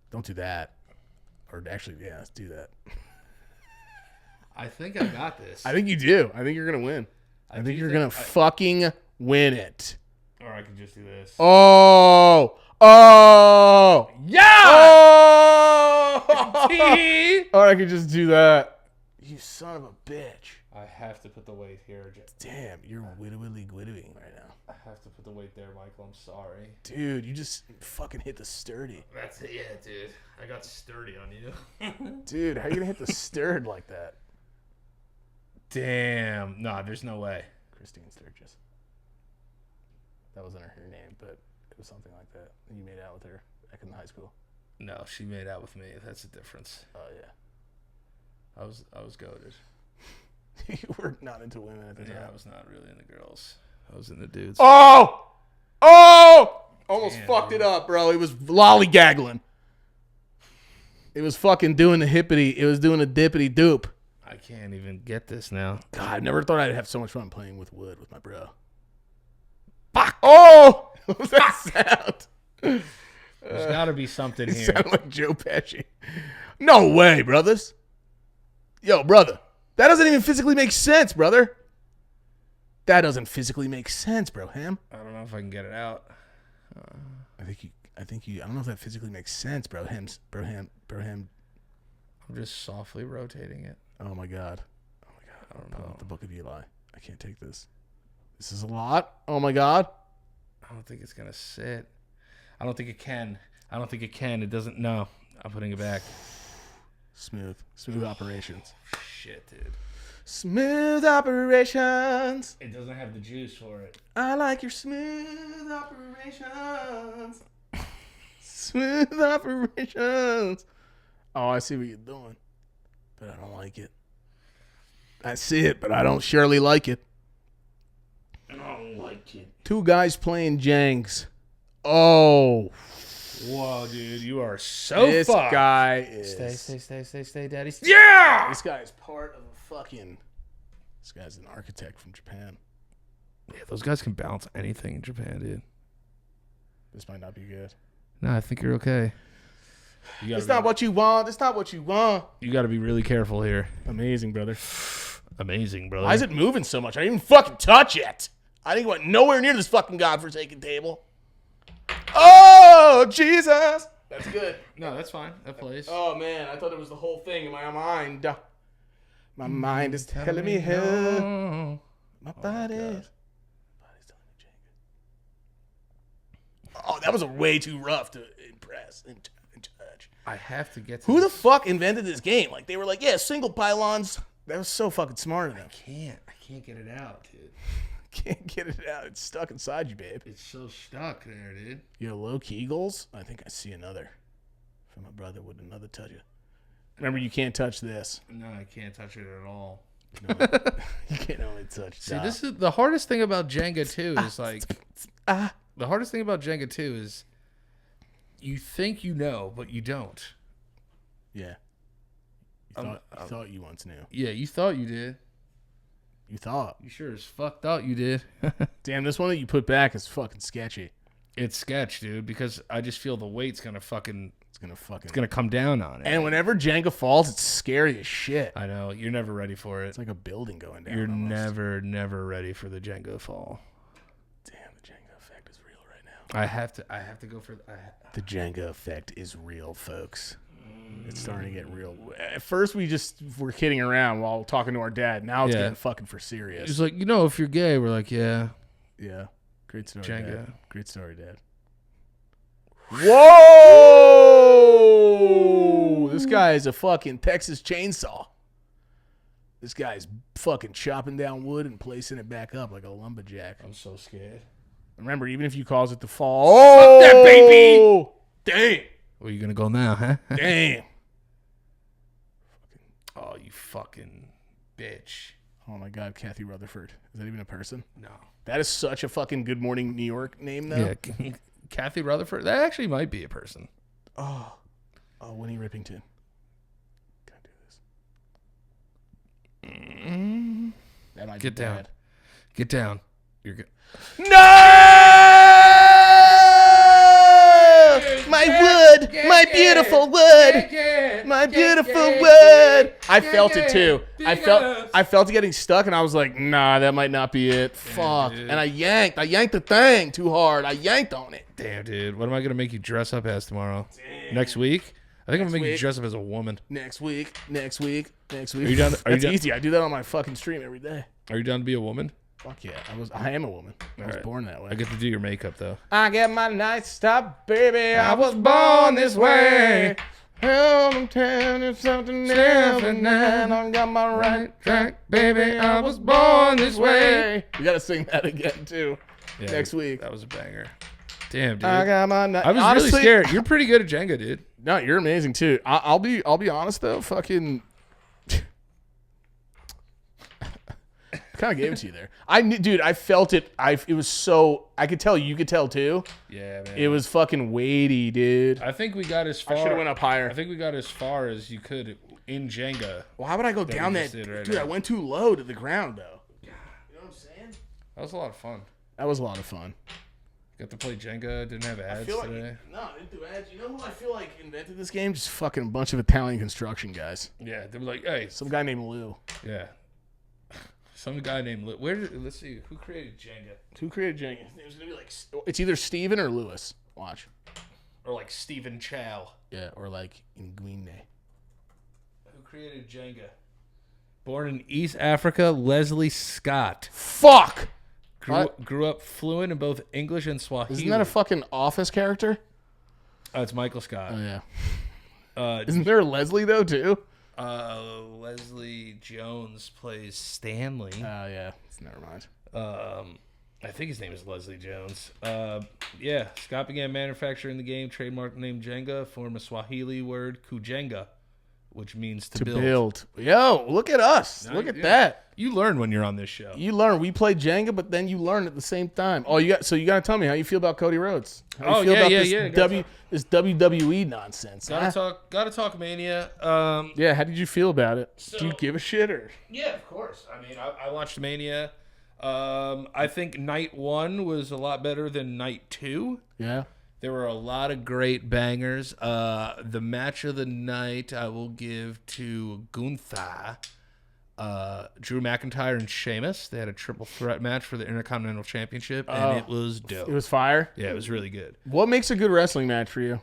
Don't do that. Or actually, yeah, let's do that. I think I got this. I think you do. I think you're going to win. I think you're going to fucking win it. Or I can just do this. Oh! Yeah! Oh! Or I could just do that. You son of a bitch. I have to put the weight here. Damn, you're wittily gwitting right now. I have to put the weight there, Michael. I'm sorry. Dude, you just fucking hit the sturdy. That's it. Yeah, dude. I got sturdy on you. Dude, how you going to hit the sturd like that? Damn. Nah, there's no way. Christine Sturgis. That wasn't her name, but it was something like that. You made out with her back in high school. No, she made out with me. That's the difference. Oh, yeah. I was goated. You were not into women at the time. Yeah, I was not really into girls. I was into dudes. Oh! Almost fucked it up, bro. It was lollygaggling. It was fucking doing the hippity. It was doing a dippity doop. I can't even get this now. God, I never thought I'd have so much fun playing with wood with my bro. Fuck! Oh! What was that sound? There's got to be something It here. sounded like Joe Pesci. No way, brothers. Yo, brother. That doesn't even physically make sense, brother. That doesn't physically make sense, bro, Ham. I don't know if I can get it out. I think you. I don't know if that physically makes sense, bro. Broham. I'm just softly rotating it. Oh my god. I don't Pull know. out the Book of Eli. I can't take this. This is a lot. Oh my god. I don't think it's gonna sit. I don't think it can. It doesn't. No. I'm putting it back. Smooth operations. Shit, dude. Smooth operations. It doesn't have the juice for it. I like your smooth operations. Smooth operations. Oh, I see what you're doing, but I don't like it. I see it, but I don't surely like it. I don't like it. Two guys playing Jengs. Oh. Whoa, dude, you are so This fucked. guy is... Stay, daddy. Yeah! This guy is part of a fucking... This guy's an architect from Japan. Yeah, those guys can balance anything in Japan, dude. This might not be good. No, I think you're okay. It's not what you want. It's not what you want. You got to be really careful here. Amazing, brother. Amazing, brother. Why is it moving so much? I didn't even fucking touch it. I didn't went nowhere near this fucking godforsaken table. Oh, Jesus. That's good. No, that's fine. That plays. Oh, man. I thought it was the whole thing in my mind. My mind is telling me how. no. My body is. Oh, that was a way too rough to impress and touch. I have to get to Who the this. fuck invented this game? Like, they were like, yeah, single pylons. That was so fucking smart of them. I can't get it out, dude. Can't get it out. It's stuck inside you, babe. It's so stuck there, dude. You have low Kegels? I think I see another. From my brother, would another touch it? Remember, you can't touch this. No, I can't touch it at all. No, you can only touch See, this is the hardest thing about Jenga too. Is like the hardest thing about Jenga too is you think you know, but you don't. Yeah. You thought you once knew. Yeah, you thought you did. You thought. You sure as fuck thought you did. Damn, this one that you put back is fucking sketchy. It's sketch, dude, because I just feel the weight's gonna It's gonna come down on it. And whenever Jenga falls, it's scary as shit. I know you're never ready for it. It's like a building going down. You're almost. never ready for the Jenga fall. Damn, the Jenga effect is real right now. I have to go for The Jenga effect is real, folks. It's starting to get real. At first, we just were kidding around while talking to our dad. Now it's getting fucking for serious. It's like, if you're gay, we're like, yeah. Yeah. Great story, Jenga. Dad. Great story, Dad. Whoa! This guy is a fucking Texas chainsaw. This guy's fucking chopping down wood and placing it back up like a lumberjack. I'm so scared. Remember, even if you cause it to fall, oh, that baby! Damn! Where you gonna go now, huh? Damn! Oh, you fucking bitch. Oh my God, Kathy Rutherford. Is that even a person? No. That is such a fucking Good Morning New York name, though. Yeah, Kathy Rutherford. That actually might be a person. Oh, Winnie Rippington. Can I do this? That might Get be down. bad. Get down. You're good. No! My wood! My beautiful wood! My beautiful wood! I felt it too. I felt it getting stuck, and I was like, nah, that might not be it. Fuck. dude. And I yanked the thing too hard. I yanked on it. Damn, dude. What am I gonna make you dress up as tomorrow? Next week? I think I'm gonna make you week. dress up as a woman. Next week. Are you done? That's easy. I do that on my fucking stream every day. Are you down to be a woman? Fuck yeah. I am a woman. I was right. born that way. I get to do your makeup though. I get my night stop, baby. I was born this way. I'm telling you something else, and I got my right track, baby. I was born this way. We gotta sing that again too. Yeah, next week. That was a banger. Damn, dude. I got my night. I was Honestly, really scared. You're pretty good at Jenga, dude. No, you're amazing too. I'll be honest though. Fucking. Kind of gave it to you there. I knew, dude. I felt it. It was so. I could tell you could tell too. Yeah, man. It was fucking weighty, dude. I think we got as far. I should have went up higher. I think we got as far as you could in Jenga. Well, how would I go down we that? just did right Dude, now. I went too low to the ground though. You know what I'm saying? That was a lot of fun. That was a lot of fun. Got to play Jenga. Didn't have ads I feel like today. no, I didn't do ads. You know who I feel like invented this game? Just fucking a bunch of Italian construction guys. Yeah, they were like, hey, Some guy named Lou. yeah. Some guy named let's see, who created Jenga? Who created Jenga? It was gonna be like it's either Steven or Lewis. Watch. Or like Stephen Chow. Yeah, or like Nguine. Who created Jenga? Born in East Africa, Leslie Scott. Fuck! Grew up fluent in both English and Swahili. Isn't that a fucking Office character? Oh, it's Michael Scott. Oh, yeah. Isn't there a Leslie, though, too? Leslie Jones plays Stanley. Oh, yeah. Never mind. I think his name is Leslie Jones. Yeah, Scott began manufacturing the game, trademarked the name Jenga, form a Swahili word, kujenga, which means to build. Yo, look at us. Look at that. You learn when you're on this show. You learn. We play Jenga, but then you learn at the same time. Oh, you got to tell me how you feel about Cody Rhodes. How you feel about this WWE nonsense. Gotta talk Mania. Yeah, how did you feel about it? Do you give a shit or? Yeah, of course. I mean, I watched Mania. I think night 1 was a lot better than night 2. Yeah. There were a lot of great bangers. The match of the night I will give to Gunther, Drew McIntyre, and Sheamus. They had a triple threat match for the Intercontinental Championship, and it was dope. It was fire? Yeah, it was really good. What makes a good wrestling match for you?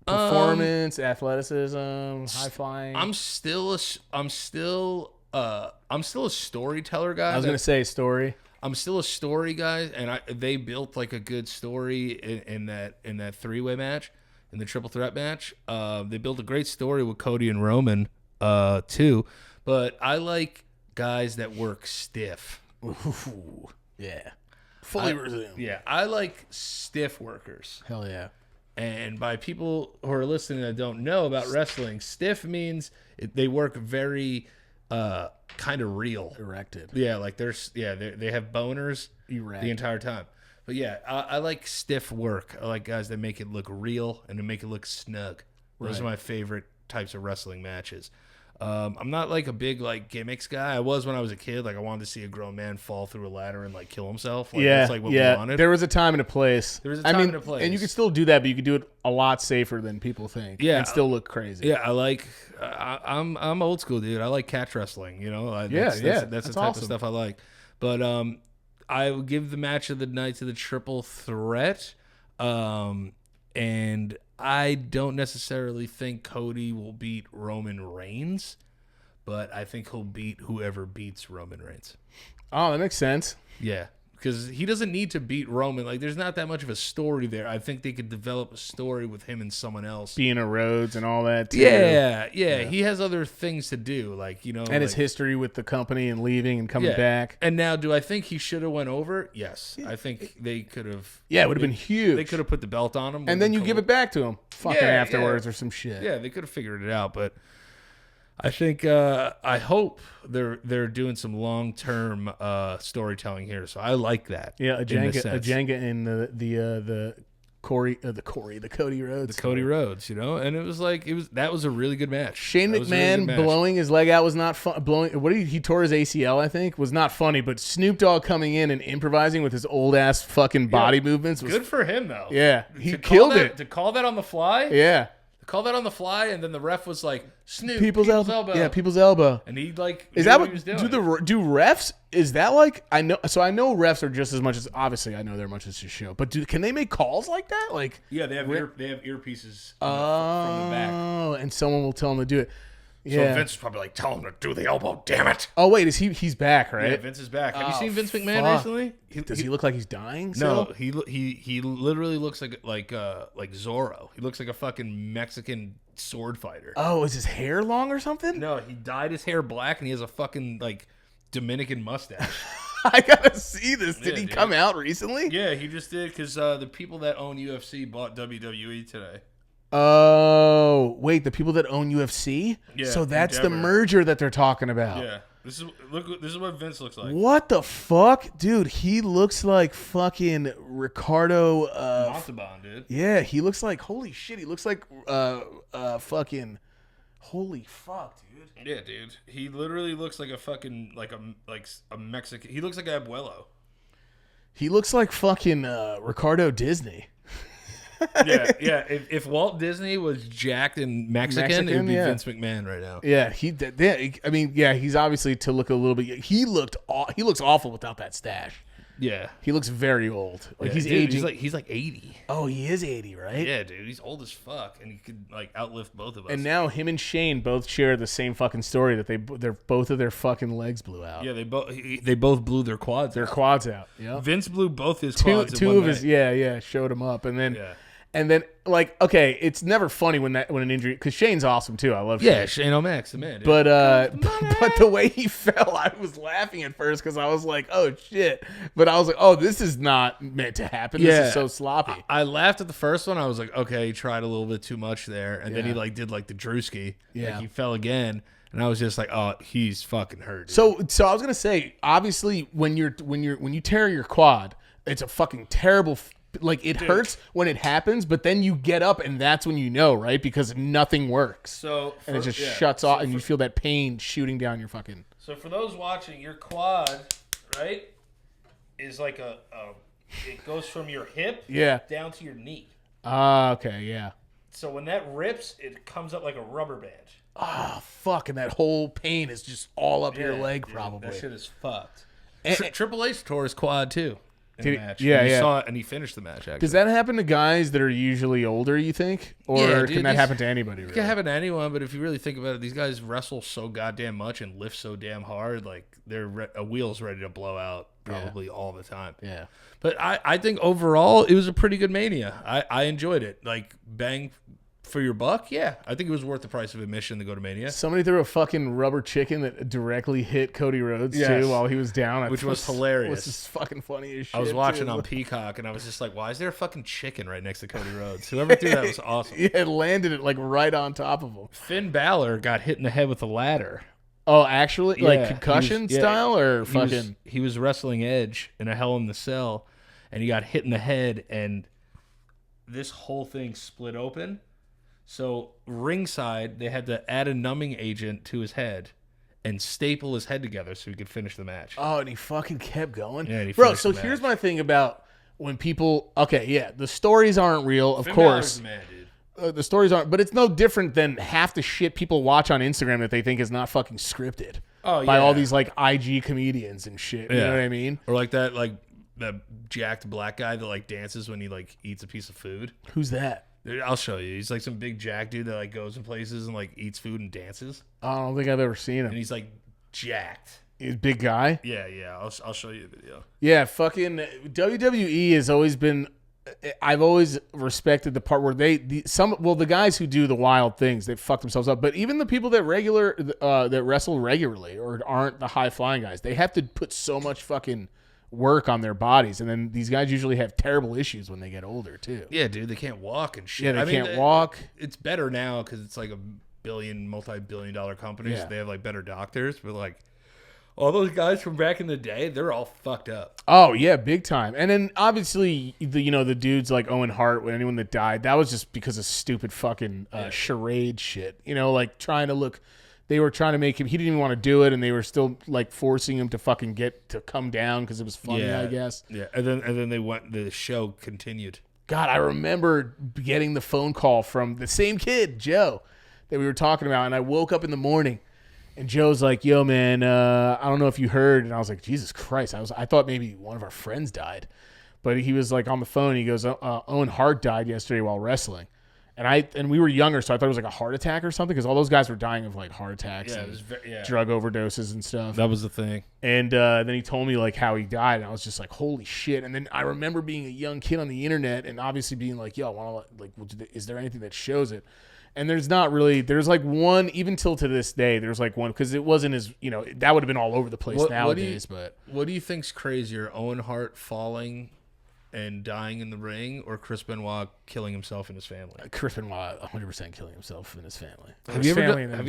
Performance, athleticism, high flying. I'm still a storyteller guy. I was gonna say story. I'm still a story guy, and they built like a good story in that 3-way match, in the triple threat match. They built a great story with Cody and Roman too, but I like guys that work stiff. Ooh, yeah, fully resumed. Yeah, I like stiff workers. Hell yeah. And by people who are listening that don't know about wrestling, stiff means they work very kind of real. Erected. Yeah, like they have boners Erect. the entire time. But yeah, I like stiff work. I like guys that make it look real and to make it look snug. Those are my favorite types of wrestling matches. I'm not like a big like gimmicks guy. I was when I was a kid. Like I wanted to see a grown man fall through a ladder and like kill himself. Like, that's like what we wanted. There was a time and a place. And a place. And you could still do that, but you could do it a lot safer than people think. Yeah, and still look crazy. Yeah, I like. I'm old school, dude. I like catch wrestling. You know, that's the type of stuff I like. But I would give the match of the night to the triple threat, and I don't necessarily think Cody will beat Roman Reigns, but I think he'll beat whoever beats Roman Reigns. Oh, that makes sense. Yeah. Because he doesn't need to beat Roman. Like, there's not that much of a story there. I think they could develop a story with him and someone else. Being a Rhodes and all that, too. Yeah. He has other things to do. Like, you know. And his history with the company and leaving and coming back. And now, do I think he should have went over? Yes. I think they could have. Yeah, it would have been huge. They could have put the belt on him. And then you give it back to him afterwards or some shit. Yeah, they could have figured it out. But I think I hope they're doing some long-term storytelling here, so I like that. Yeah, a Jenga in the Cody Rhodes. The Cody Rhodes, you know, and that was a really good match. Shane McMahon blowing his leg out was not fun. He tore his ACL, I think, was not funny. But Snoop Dogg coming in and improvising with his old ass fucking body movements was good for him though. Yeah, he killed it. To call that on the fly. Yeah. Call that on the fly, and then the ref was like, Snoop, people's elbow. Yeah, people's elbow. And he like, is that what he was doing? Do refs? Is that like I know refs are just as much as obviously I know they're much as a show, but can they make calls like that? Like yeah, they have earpieces from the back. Oh, and someone will tell them to do it. So Vince is probably like, tell him to do the elbow, damn it. Oh, wait, he's back, right? Yeah, Vince is back. Have you seen Vince McMahon recently? Does he look like he's dying? No, he literally looks like Zorro. He looks like a fucking Mexican sword fighter. Oh, is his hair long or something? No, he dyed his hair black and he has a fucking like Dominican mustache. I gotta see this. Did he come out recently? Yeah, he just did because the people that own UFC bought WWE today. Oh, wait, the people that own UFC? Yeah. So that's the merger that they're talking about. Yeah. This is what Vince looks like. What the fuck? Dude, he looks like fucking Ricardo Montalban, dude. Yeah, he looks like holy shit, he looks like fucking holy fuck, dude. Yeah, dude. He literally looks like a fucking like a Mexican. He looks like Abuelo. He looks like fucking Ricardo Disney. Yeah. If Walt Disney was jacked and Mexican it would be Vince McMahon right now. Yeah, he's obviously to look a little bit. He looks awful without that stash. Yeah. He looks very old. Like Yeah, he's dude, aging. He's like 80. Oh, he is 80, right? Yeah, dude. He's old as fuck, and he could like outlift both of us. And now him and Shane both share the same fucking story that they're both of their fucking legs blew out. yeah, they both blew their quads. Their out. quads out. Yeah. Vince blew both his quads. Two in of one his night. showed him up, and then Yeah. and then like okay, it's never funny when an injury because Shane's awesome too. I love Yeah, Shane. Shane O'Mac's the man. Dude. But the way he fell, I was laughing at first because I was like, oh shit. But I was like, oh, this is not meant to happen. This Yeah. is so sloppy. I laughed at the first one. I was like, okay, he tried a little bit too much there, and then he Yeah. like did like the Drewski. Yeah. Like he fell again, and I was just like, oh, he's fucking hurt. Dude. So I was gonna say, obviously, when you tear your quad, it's a fucking terrible. Like it hurts when it happens, but then you get up and that's when you know, right? Because nothing works. and And it just shuts off, and you feel that pain shooting down your fucking. So for those watching, your quad, right, is like it goes from your hip Yeah. down to your knee. Okay, yeah. So when that rips, it comes up like a rubber band. Oh, fuck, and that whole pain is just all up your Yeah, leg, dude, probably. That shit is fucked. And- Triple H tore his quad too in Did the he- match. yeah, and you yeah. saw it, and he finished the match. Actually, Does that happen to guys that are usually older, you think? Or Yeah, dude, can that these- happen to anybody, It really? can happen to anyone, but if you really think about it, these guys wrestle so goddamn much and lift so damn hard, like a wheel's ready to blow out probably all the time. Yeah. But I think overall it was a pretty good Mania. I enjoyed it. Like bang for your buck, yeah. I think it was worth the price of admission to go to Mania. Somebody threw a fucking rubber chicken that directly hit Cody Rhodes, Yes. too, while he was down. Which was hilarious. Which is fucking funny as shit, I was watching too. on Peacock and I was just like, why is there a fucking chicken right next to Cody Rhodes? Whoever threw that was awesome. Yeah, it landed it, like, right on top of him. Finn Balor got hit in the head with a ladder. Oh, actually? Like, Yeah, concussion he was- yeah, style, or he was- fucking... He was wrestling Edge in a Hell in the Cell, and he got hit in the head, and this whole thing split open. So ringside, they had to add a numbing agent to his head and staple his head together so he could finish the match. Oh, and he fucking kept going? Yeah, and he Bro, finished so the here's match. my thing about when people... Okay, yeah, the stories aren't real, of Finn course. Balor's the man, dude. The stories aren't... But it's no different than half the shit people watch on Instagram that they think is not fucking scripted. Oh, By yeah. all these, like, IG comedians and shit. You Yeah. know what I mean? Or like that jacked black guy that like dances when he like eats a piece of food. Who's that? Dude, I'll show you. He's like some big jack dude that like goes in places and like eats food and dances, I don't think I've ever seen and him. he's like jacked. He's a big guy. Yeah. I'll show you the video. Yeah, fucking WWE has always been. I've always respected the part where the guys who do the wild things, they fuck themselves up. But even the people that wrestle regularly or aren't the high flying guys, they have to put so much fucking work on their bodies, and then these guys usually have terrible issues when they get older too. Yeah, dude, they can't walk and shit. Yeah, they can't walk. It's better now because it's like a multi-billion-dollar company, Yeah. so they have like better doctors. But like all those guys from back in the day, they're all fucked up. Oh yeah, big time. And then obviously the dudes like Owen Hart, anyone that died, that was just because of stupid fucking charade shit. Like trying to look. They were trying to make him. He didn't even want to do it, and they were still like forcing him to fucking get to come down because it was funny, I guess. Yeah, and then they went. The show continued. God, I remember getting the phone call from the same kid, Joe, that we were talking about, and I woke up in the morning, and Joe's like, "Yo, man, I don't know if you heard," and I was like, "Jesus Christ!" I thought maybe one of our friends died, but he was like on the phone. He goes, "Owen Hart died yesterday while wrestling." And we were younger, so I thought it was like a heart attack or something because all those guys were dying of like heart attacks Yeah, it and was drug overdoses and stuff. That was the thing. And then he told me like how he died, and I was just like, "Holy shit!" And then I remember being a young kid on the internet and obviously being like, "Yo, I want to is there anything that shows it?" And there's not really. There's like one, even till to this day. There's like one because it wasn't as that would have been all over the place nowadays. But what do you think's crazier, Owen Hart falling and dying in the ring, or Chris Benoit killing himself and his family? Chris Benoit 100% killing himself and his family. Have you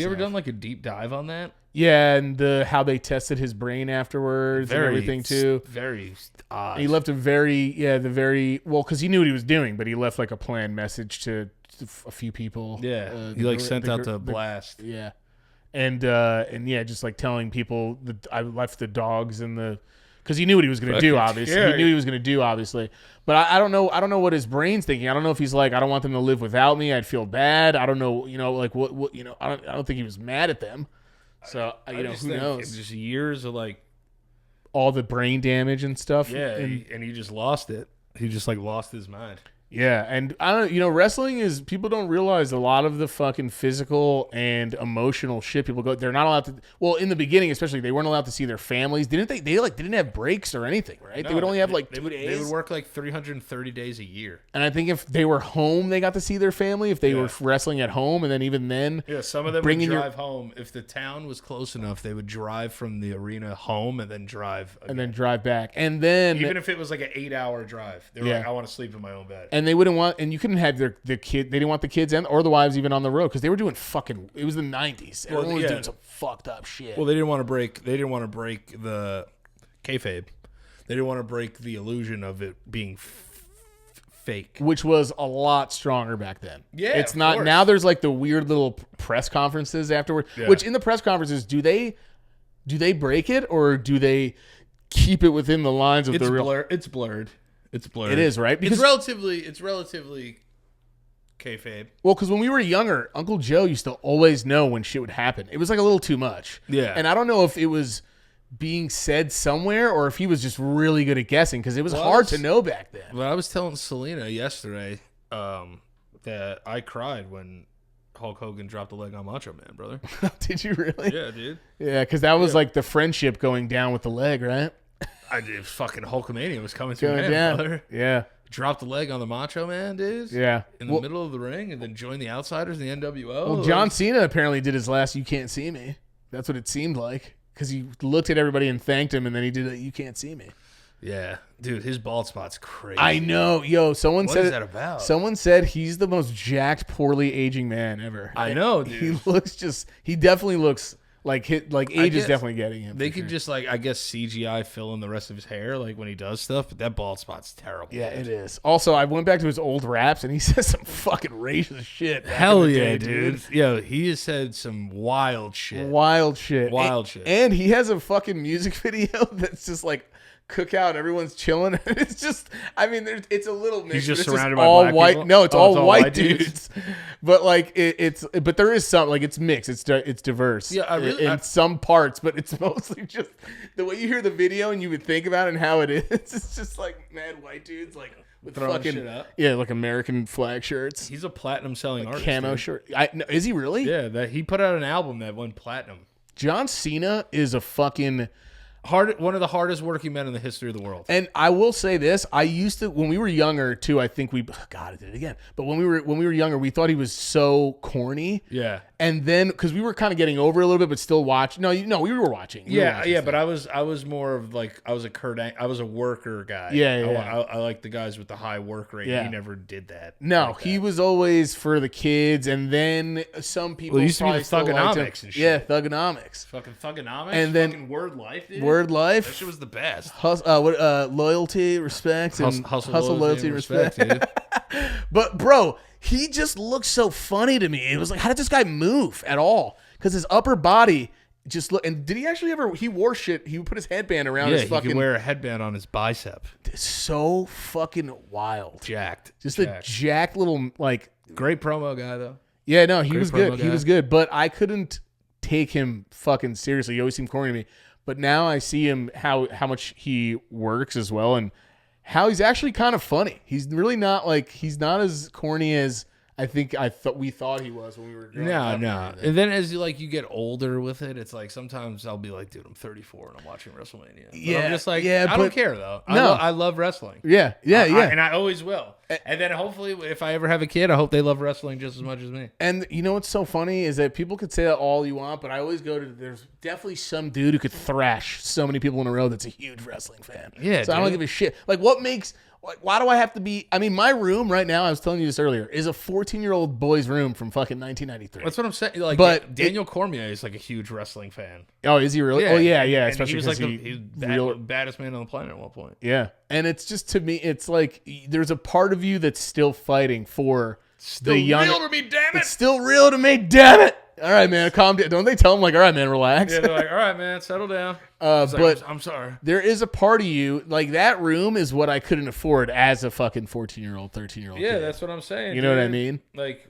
ever done like a deep dive on that? Yeah, and how they tested his brain afterwards and everything too. Very odd. He left because he knew what he was doing, but he left like a planned message to a few people. Yeah, he like sent out the blast. Yeah, and yeah, just like telling people that I left the dogs in the. Because he knew what he was going to do, obviously. scary. He knew he was going to do, obviously. But I don't know. I don't know what his brain's thinking. I don't know if he's like, I don't want them to live without me. I'd feel bad. I don't know. Like what. I don't think he was mad at them. So I just who think knows? Just years of like all the brain damage and stuff. Yeah, and and he just lost it. He just like lost his mind. Yeah, and I don't, wrestling is, people don't realize a lot of the fucking physical and emotional shit people go, they're not allowed to, well, in the beginning especially, they weren't allowed to see their families. They didn't have breaks or anything, right? No, they would only have like they 2 would, days. They would work like 330 days a year. And I think if they were home, they got to see their family. If they were wrestling at home, and then even then, Yeah, some of them would drive home. If the town was close enough, they would drive from the arena home and then drive again. and then drive back. And then Even if it was like an 8-hour drive, they were Yeah. like, I want to sleep in my own bed. and they wouldn't want, and you couldn't have the kid. They didn't want the kids or the wives even on the road because they were doing fucking. It was the 90s. Everyone was doing some fucked up shit. Well, they didn't want to break. They didn't want to break the kayfabe. They didn't want to break the illusion of it being fake. Which was a lot stronger back then. Yeah, it's of not course. now. There's like the weird little press conferences afterward. Yeah. Which in the press conferences, do they break it or do they keep it within the lines of It's the real? blurred. It's blurred. It's blurred. It is, right? It's relatively kayfabe. Well, because when we were younger, Uncle Joe used to always know when shit would happen. It was like a little too much. Yeah. And I don't know if it was being said somewhere or if he was just really good at guessing because it was hard to know back then. But I was telling Selena yesterday that I cried when Hulk Hogan dropped the leg on Macho Man, brother. Did you really? Yeah, dude. Yeah, because that was like the friendship going down with the leg, right? I did. Fucking Hulkamania was coming to Going an end, down. brother. Yeah. Dropped the leg on the Macho Man, dudes. Yeah. In the middle of the ring, and then joined the Outsiders in the NWO. Well, John Cena apparently did his last "You Can't See Me." That's what it seemed like because he looked at everybody and thanked him, and then he did a "You Can't See Me." Yeah, dude, his bald spot's crazy. I know, yo. Someone What said is that about? Someone said he's the most jacked, poorly aging man ever. I know, dude. He looks he definitely looks like age is guess definitely getting him. They for could sure. just like, I guess, CGI fill in the rest of his hair, like when he does stuff. But that bald spot's terrible. Yeah, dude. it is. Also, I went back to his old raps, and he says some fucking racist shit. back Hell in the yeah, day, dude. Yo, he has said some wild shit. Wild shit. Wild shit. And he has a fucking music video that's just like cookout. Everyone's chilling. It's just, I mean, it's a little mix. He's just but it's surrounded by all black white. people? No, it's Oh, all white dudes? dudes. But like but there is some, like, it's mixed. It's diverse. Yeah, I really- in some parts, but it's mostly just the way you hear the video and you would think about it and how it is. It's just like mad white dudes like with Throwing fucking shit up. yeah, like American flag shirts, He's a platinum selling artist. camo dude. shirt. No, is he really? Yeah, that he put out an album that went platinum. John Cena is a fucking. One of the hardest working men in the history of the world. And I will say this: I used to, when we were younger, too. I think God, I did it again. But when we were younger, we thought he was so corny. Yeah. And then, because we were kind of getting over it a little bit, but still watching. No, we were watching. We were Yeah, watching yeah, stuff. but I was more of like I was a worker guy. Yeah. I like the guys with the high work rate. Yeah. He never did that. No, like he that. was always for the kids, and then some people. Well, it used to be probably the still liked him. Thugonomics and shit. Yeah, Thugonomics, fucking Thugonomics And then- fucking Word Life, dude. Word That Life, shit was the best. loyalty, respect, and Hustle, loyalty, and respect. dude. But bro, he just looks so funny to me. It was like, how did this guy move at all? Because his upper body just look. And did he actually ever? He wore shit. He would put his headband around Yeah, his he fucking. could wear a headband on his bicep. So fucking wild. Jacked. Just a jacked little like. Great promo guy though. Yeah, no, he Great was good. promo He guy. was good, but I couldn't take him fucking seriously. He always seemed corny to me. But now I see him how much he works as well, and how he's actually kind of funny. He's really not like he's not as corny as I think we thought he was when we were growing up. No. And then as you get older with it, it's like sometimes I'll be like, dude, I'm 34 and I'm watching WrestleMania. But Yeah, I'm just like, yeah, I but- don't care though. No. I love wrestling. Yeah. And I always will. And then hopefully, if I ever have a kid, I hope they love wrestling just as much as me. And you know what's so funny is that people could say that all you want, but I always go to there's definitely some dude who could thrash so many people in a row that's a huge wrestling fan. Yeah, so I don't dude. give a shit. Like, what makes? Why do I have to be? I mean, my room right now, I was telling you this earlier, is a 14-year-old boy's room from fucking 1993. That's what I'm saying. Like, But Daniel Cormier is like a huge wrestling fan. Oh, is he really? Oh yeah, yeah. And Especially he was because like the baddest man on the planet at one point. Yeah, and it's just to me, it's like there's a part of you that's still fighting for the young. Real to me, damn it. It's still real to me, damn it! All right, man, calm down. Don't they tell him like, all right, man, relax? Yeah, they're like, all right, man, settle down. But I'm sorry. there is a part of you like that room is what I couldn't afford as a fucking 14-year-old, 13-year-old. Yeah, kid. that's what I'm saying. You know what I dude. mean? Like,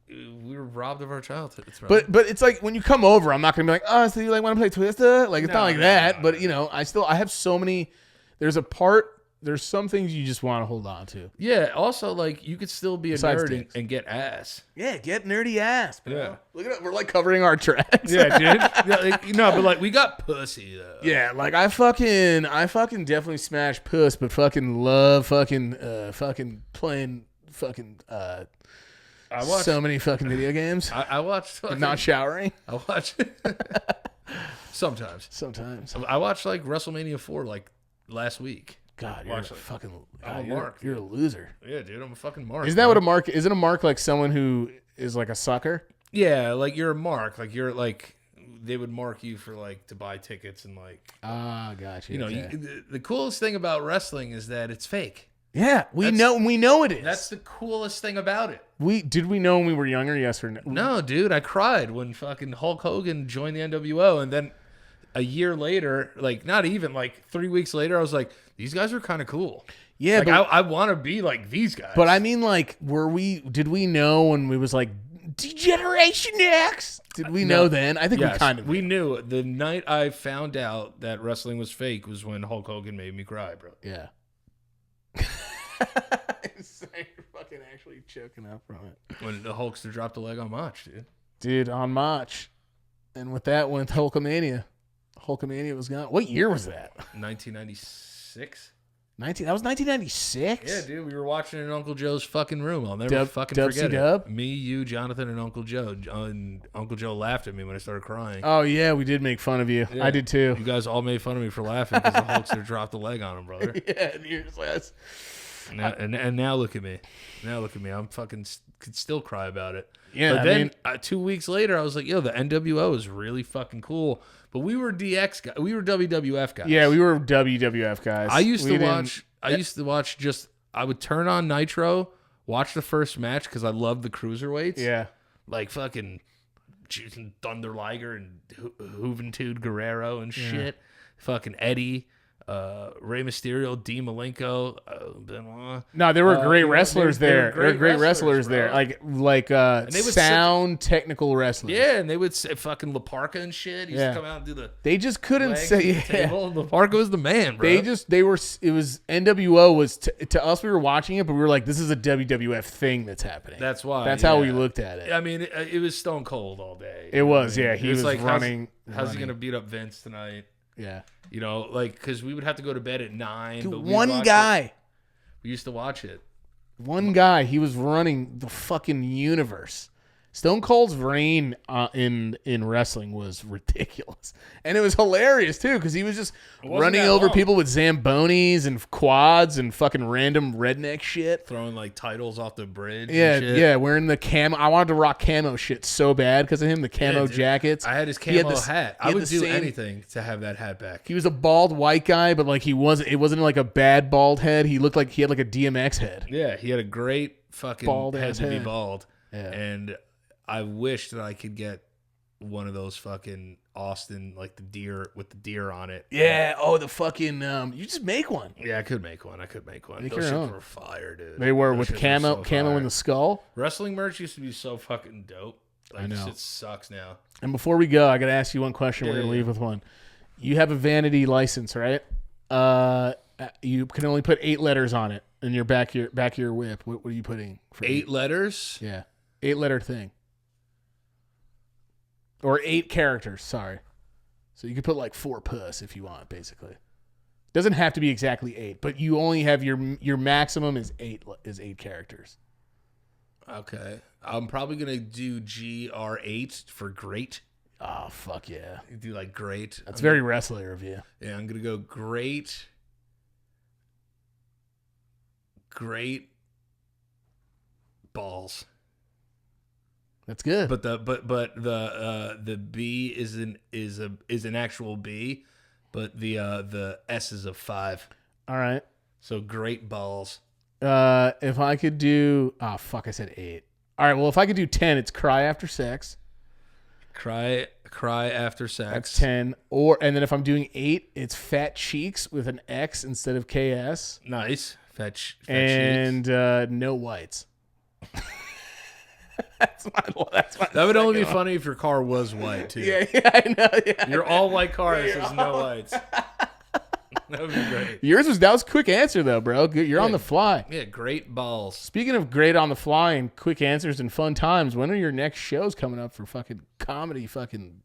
we were robbed of our childhoods, bro. But it's like when you come over, I'm not gonna be like, oh, so you like want to play Twister? Like it's not like that. But you know, I have so many. There's some things you just want to hold on to. Yeah. Also, like you could still be a Besides nerd dicks. and get ass. Yeah, get nerdy ass, bro. Yeah. Look at it. We're like covering our tracks. Yeah, dude. Yeah, like, no, but like we got pussy though. Yeah, like I fucking definitely smash puss, but fucking love fucking playing fucking I watched so many fucking video games. I watched fucking, And not showering I watched sometimes. sometimes. I watched like WrestleMania 4 like last week. God, you're a Watch it. fucking I'm a you're, mark, you're a loser. Yeah, dude, I'm a fucking mark. Isn't that bro. what a mark? Isn't a mark like someone who is like a sucker? Yeah, like you're a mark. Like you're like they would mark you for like to buy tickets and like Ah, gotcha. you know okay. the coolest thing about wrestling is that it's fake. Yeah, we know it is. That's the coolest thing about it. Did we know when we were younger? Yes or no? No, dude, I cried when fucking Hulk Hogan joined the NWO, and then a year later, like not even like 3 weeks later, I was like, these guys are kind of cool. Yeah, Like but I want to be like these guys. But I mean, like, did we know when we was like, Degeneration X? Did we know then? I think yes, we kind of we knew. The night I found out that wrestling was fake was when Hulk Hogan made me cry, bro. Yeah. You're fucking actually choking up from it. When the Hulkster dropped the leg on Mach, dude. Dude, on March. And with that went Hulkamania. Hulkamania was gone. What year was that? 1996? That was 1996? Yeah, dude, we were watching it in Uncle Joe's fucking room. I'll never fucking forget Dub? it. Me, you, Jonathan, and Uncle Joe. And Uncle Joe laughed at me when I started crying. Oh, yeah, we did make fun of you. Yeah. I did too. You guys all made fun of me for laughing because the Hulkster dropped the leg on him, brother. Yeah, and you're just like, that's... And now look at me. Now look at me. I'm fucking could still cry about it. Yeah, But I then mean- 2 weeks later, I was like, yo, the NWO is really fucking cool. But we were DX guys. We were WWF guys. Yeah, we were WWF guys. I used We to didn't- watch. I used to watch just. I would turn on Nitro, watch the first match because I loved the cruiserweights. Yeah. Like fucking Thunder Liger and Juventud Guerrero and shit. Fucking Eddie, Rey Mysterio, Dean Malenko, Benoit. No, there were great you know, wrestlers they were there. There were great wrestlers bro. there. Like they would sound technical wrestlers. Yeah, and they would say fucking LaParca and shit. He used Yeah. to come out and do the They just couldn't legs say at the yeah. table. LaParca was the man, bro. It was NWO was to us, we were watching it, but we were like, this is a WWF thing that's happening. That's why. That's how we yeah. looked at it. I mean, it was Stone Cold all day. It was, yeah. He It was like, running. How's he gonna beat up Vince tonight? Yeah. You know, like because we would have to go to bed at 9. Dude, but we'd one watch guy. it. We used to watch it. One guy, he was running the fucking universe. Stone Cold's reign in wrestling was ridiculous, and it was hilarious too because he was just wasn't running that over long. people with zambonis and quads and fucking random redneck shit. Throwing like titles off the bridge. Yeah, and shit. yeah, wearing the camo. I wanted to rock camo shit so bad because of him. The camo dude. jackets. I had his He had camo this- hat. he I had would the do same- anything to have that hat back. He was a bald white guy, but like it wasn't like a bad bald head. He looked like he had like a DMX head. Yeah, he had a great fucking Bald head ass to be head. bald. Yeah. And I wish that I could get one of those fucking Austin, like the deer with the deer on it. Yeah. Oh, the fucking you just make one. Yeah, I could make one. Make Those your shits own. were fire, dude. They were Those with shits camo so camo fire. in the skull. Wrestling merch used to be so fucking dope. Like, I know. This shit sucks now. And before we go, I gotta ask you one question. Yeah, We're gonna yeah. leave with one. You have a vanity license, right? You can only put 8 letters on it in your back of your whip. What are you putting? For 8 letters? Yeah, 8-letter thing. Or 8 characters. Sorry. So you could put like 4 puss if you want. Basically, doesn't have to be exactly 8, but you only have your maximum is 8 characters. Okay. I'm probably going to do GR8 for great. Oh fuck yeah! Do like great. That's very wrestler of you. Yeah, I'm going to go great. Great balls. That's good. But the B is an actual B, but the S is a 5. All right. So great balls. If I could do, I said 8. All right. Well, if I could do 10, it's cry after sex. Cry after sex. That's 10. And then if I'm doing 8, it's fat cheeks with an X instead of KS, Nice. Fetch and no whites. That's my That would only be second one. funny if your car was white too. Yeah, I know. Yeah. Your all white car that says no lights. That would be great. That was a quick answer though, bro. Good. You're on the fly. Yeah, great balls. Speaking of great on the fly and quick answers and fun times, when are your next shows coming up for fucking comedy fucking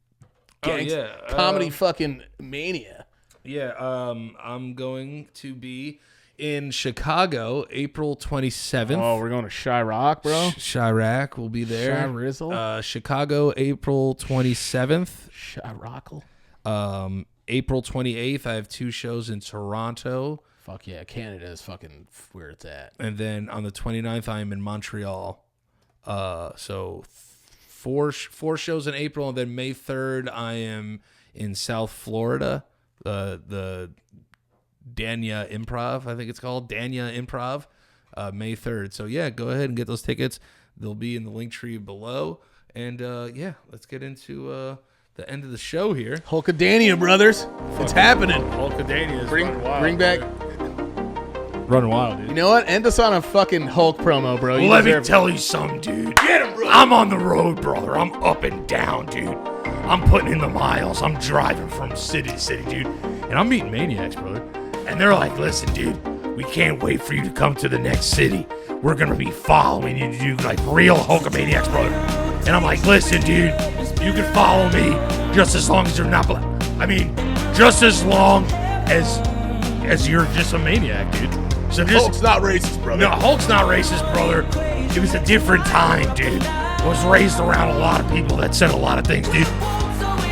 comedy fucking mania? Yeah, I'm going to be in Chicago, April 27th. Oh, we're going to Chirac, bro. Chirac will be there. Chirizzle. Chicago, April 27th. Chiracle. April 28th, I have 2 shows in Toronto. Fuck yeah, Canada is fucking where it's at. And then on the 29th, I am in Montreal. So 4 shows in April, and then May 3rd, I am in South Florida. The Dania Improv, I think it's called Dania Improv, May 3rd. So yeah, go ahead and get those tickets. They'll be in the link tree below. And yeah, let's get into the end of the show here. Hulkadania, brothers. It's happening. Hulkadania is Bring back. running wild, dude. You know what? End us on a fucking Hulk promo, bro. You Let me deserve it. tell you something, dude. Get him, bro. I'm on the road, brother. I'm up and down, dude. I'm putting in the miles. I'm driving from city to city, dude. And I'm meeting maniacs, brother. And they're like, listen, dude, we can't wait for you to come to the next city. We're going to be following you to do like real Hulkamaniacs, brother. And I'm like, listen, dude, you can follow me just as long as you're not black. I mean, just as long as you're just a maniac, dude. So just, Hulk's not racist, brother. no, Hulk's not racist, brother. It was a different time, dude. I was raised around a lot of people that said a lot of things, dude.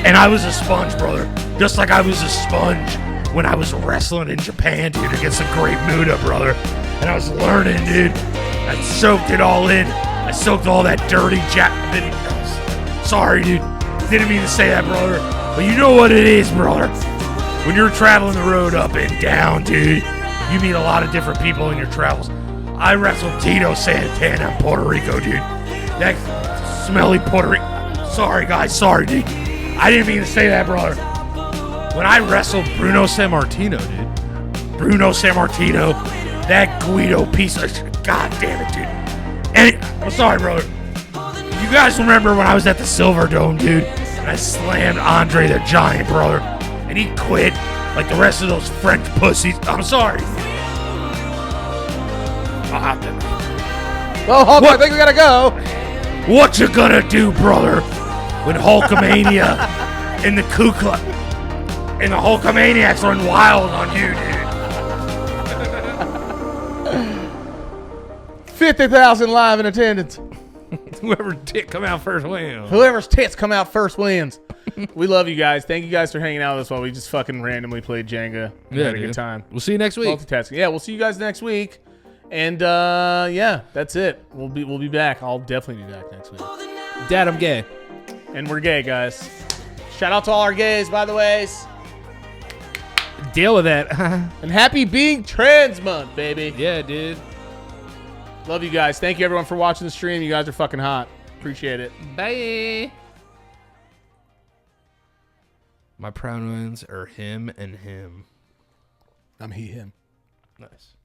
And I was a sponge, brother. Just like I was a sponge when I was wrestling in Japan, dude, against the Great Muta, brother. And I was learning, dude. I soaked it all in. I soaked all that dirty Sorry, dude. Didn't mean to say that, brother. But you know what it is, brother. When you're traveling the road up and down, dude, you meet a lot of different people in your travels. I wrestled Tito Santana in Puerto Rico, dude. That smelly Puerto Rico. Sorry, guys. Sorry, dude. I didn't mean to say that, brother. When I wrestled Bruno Sammartino, dude. Bruno Sammartino. That Guido piece of shit. God damn it, dude. And I'm sorry, brother. You guys remember when I was at the Silver Dome, dude? And I slammed Andre the Giant, brother. And he quit like the rest of those French pussies. I'm sorry. Well, Hulk, I think we gotta go. What you gonna do, brother, when Hulkamania and the Ku Klux and the Hulkamaniacs run wild on you, dude? 50,000 live in attendance. Whoever tit come out first wins. Whoever's tits come out first wins. We love you guys. Thank you guys for hanging out with us while we just fucking randomly played Jenga. And had a good time. We'll see you next week. Multitasking. Yeah, we'll see you guys next week. And yeah, that's it. We'll be back. I'll definitely be back next week. Dad, I'm gay. And we're gay, guys. Shout out to all our gays, by the ways. Deal with that. And happy Being Trans Month, baby. Yeah, dude. Love you guys. Thank you everyone for watching the stream. You guys are fucking hot. Appreciate it. Bye. My pronouns are him and him. I'm he, him. Nice.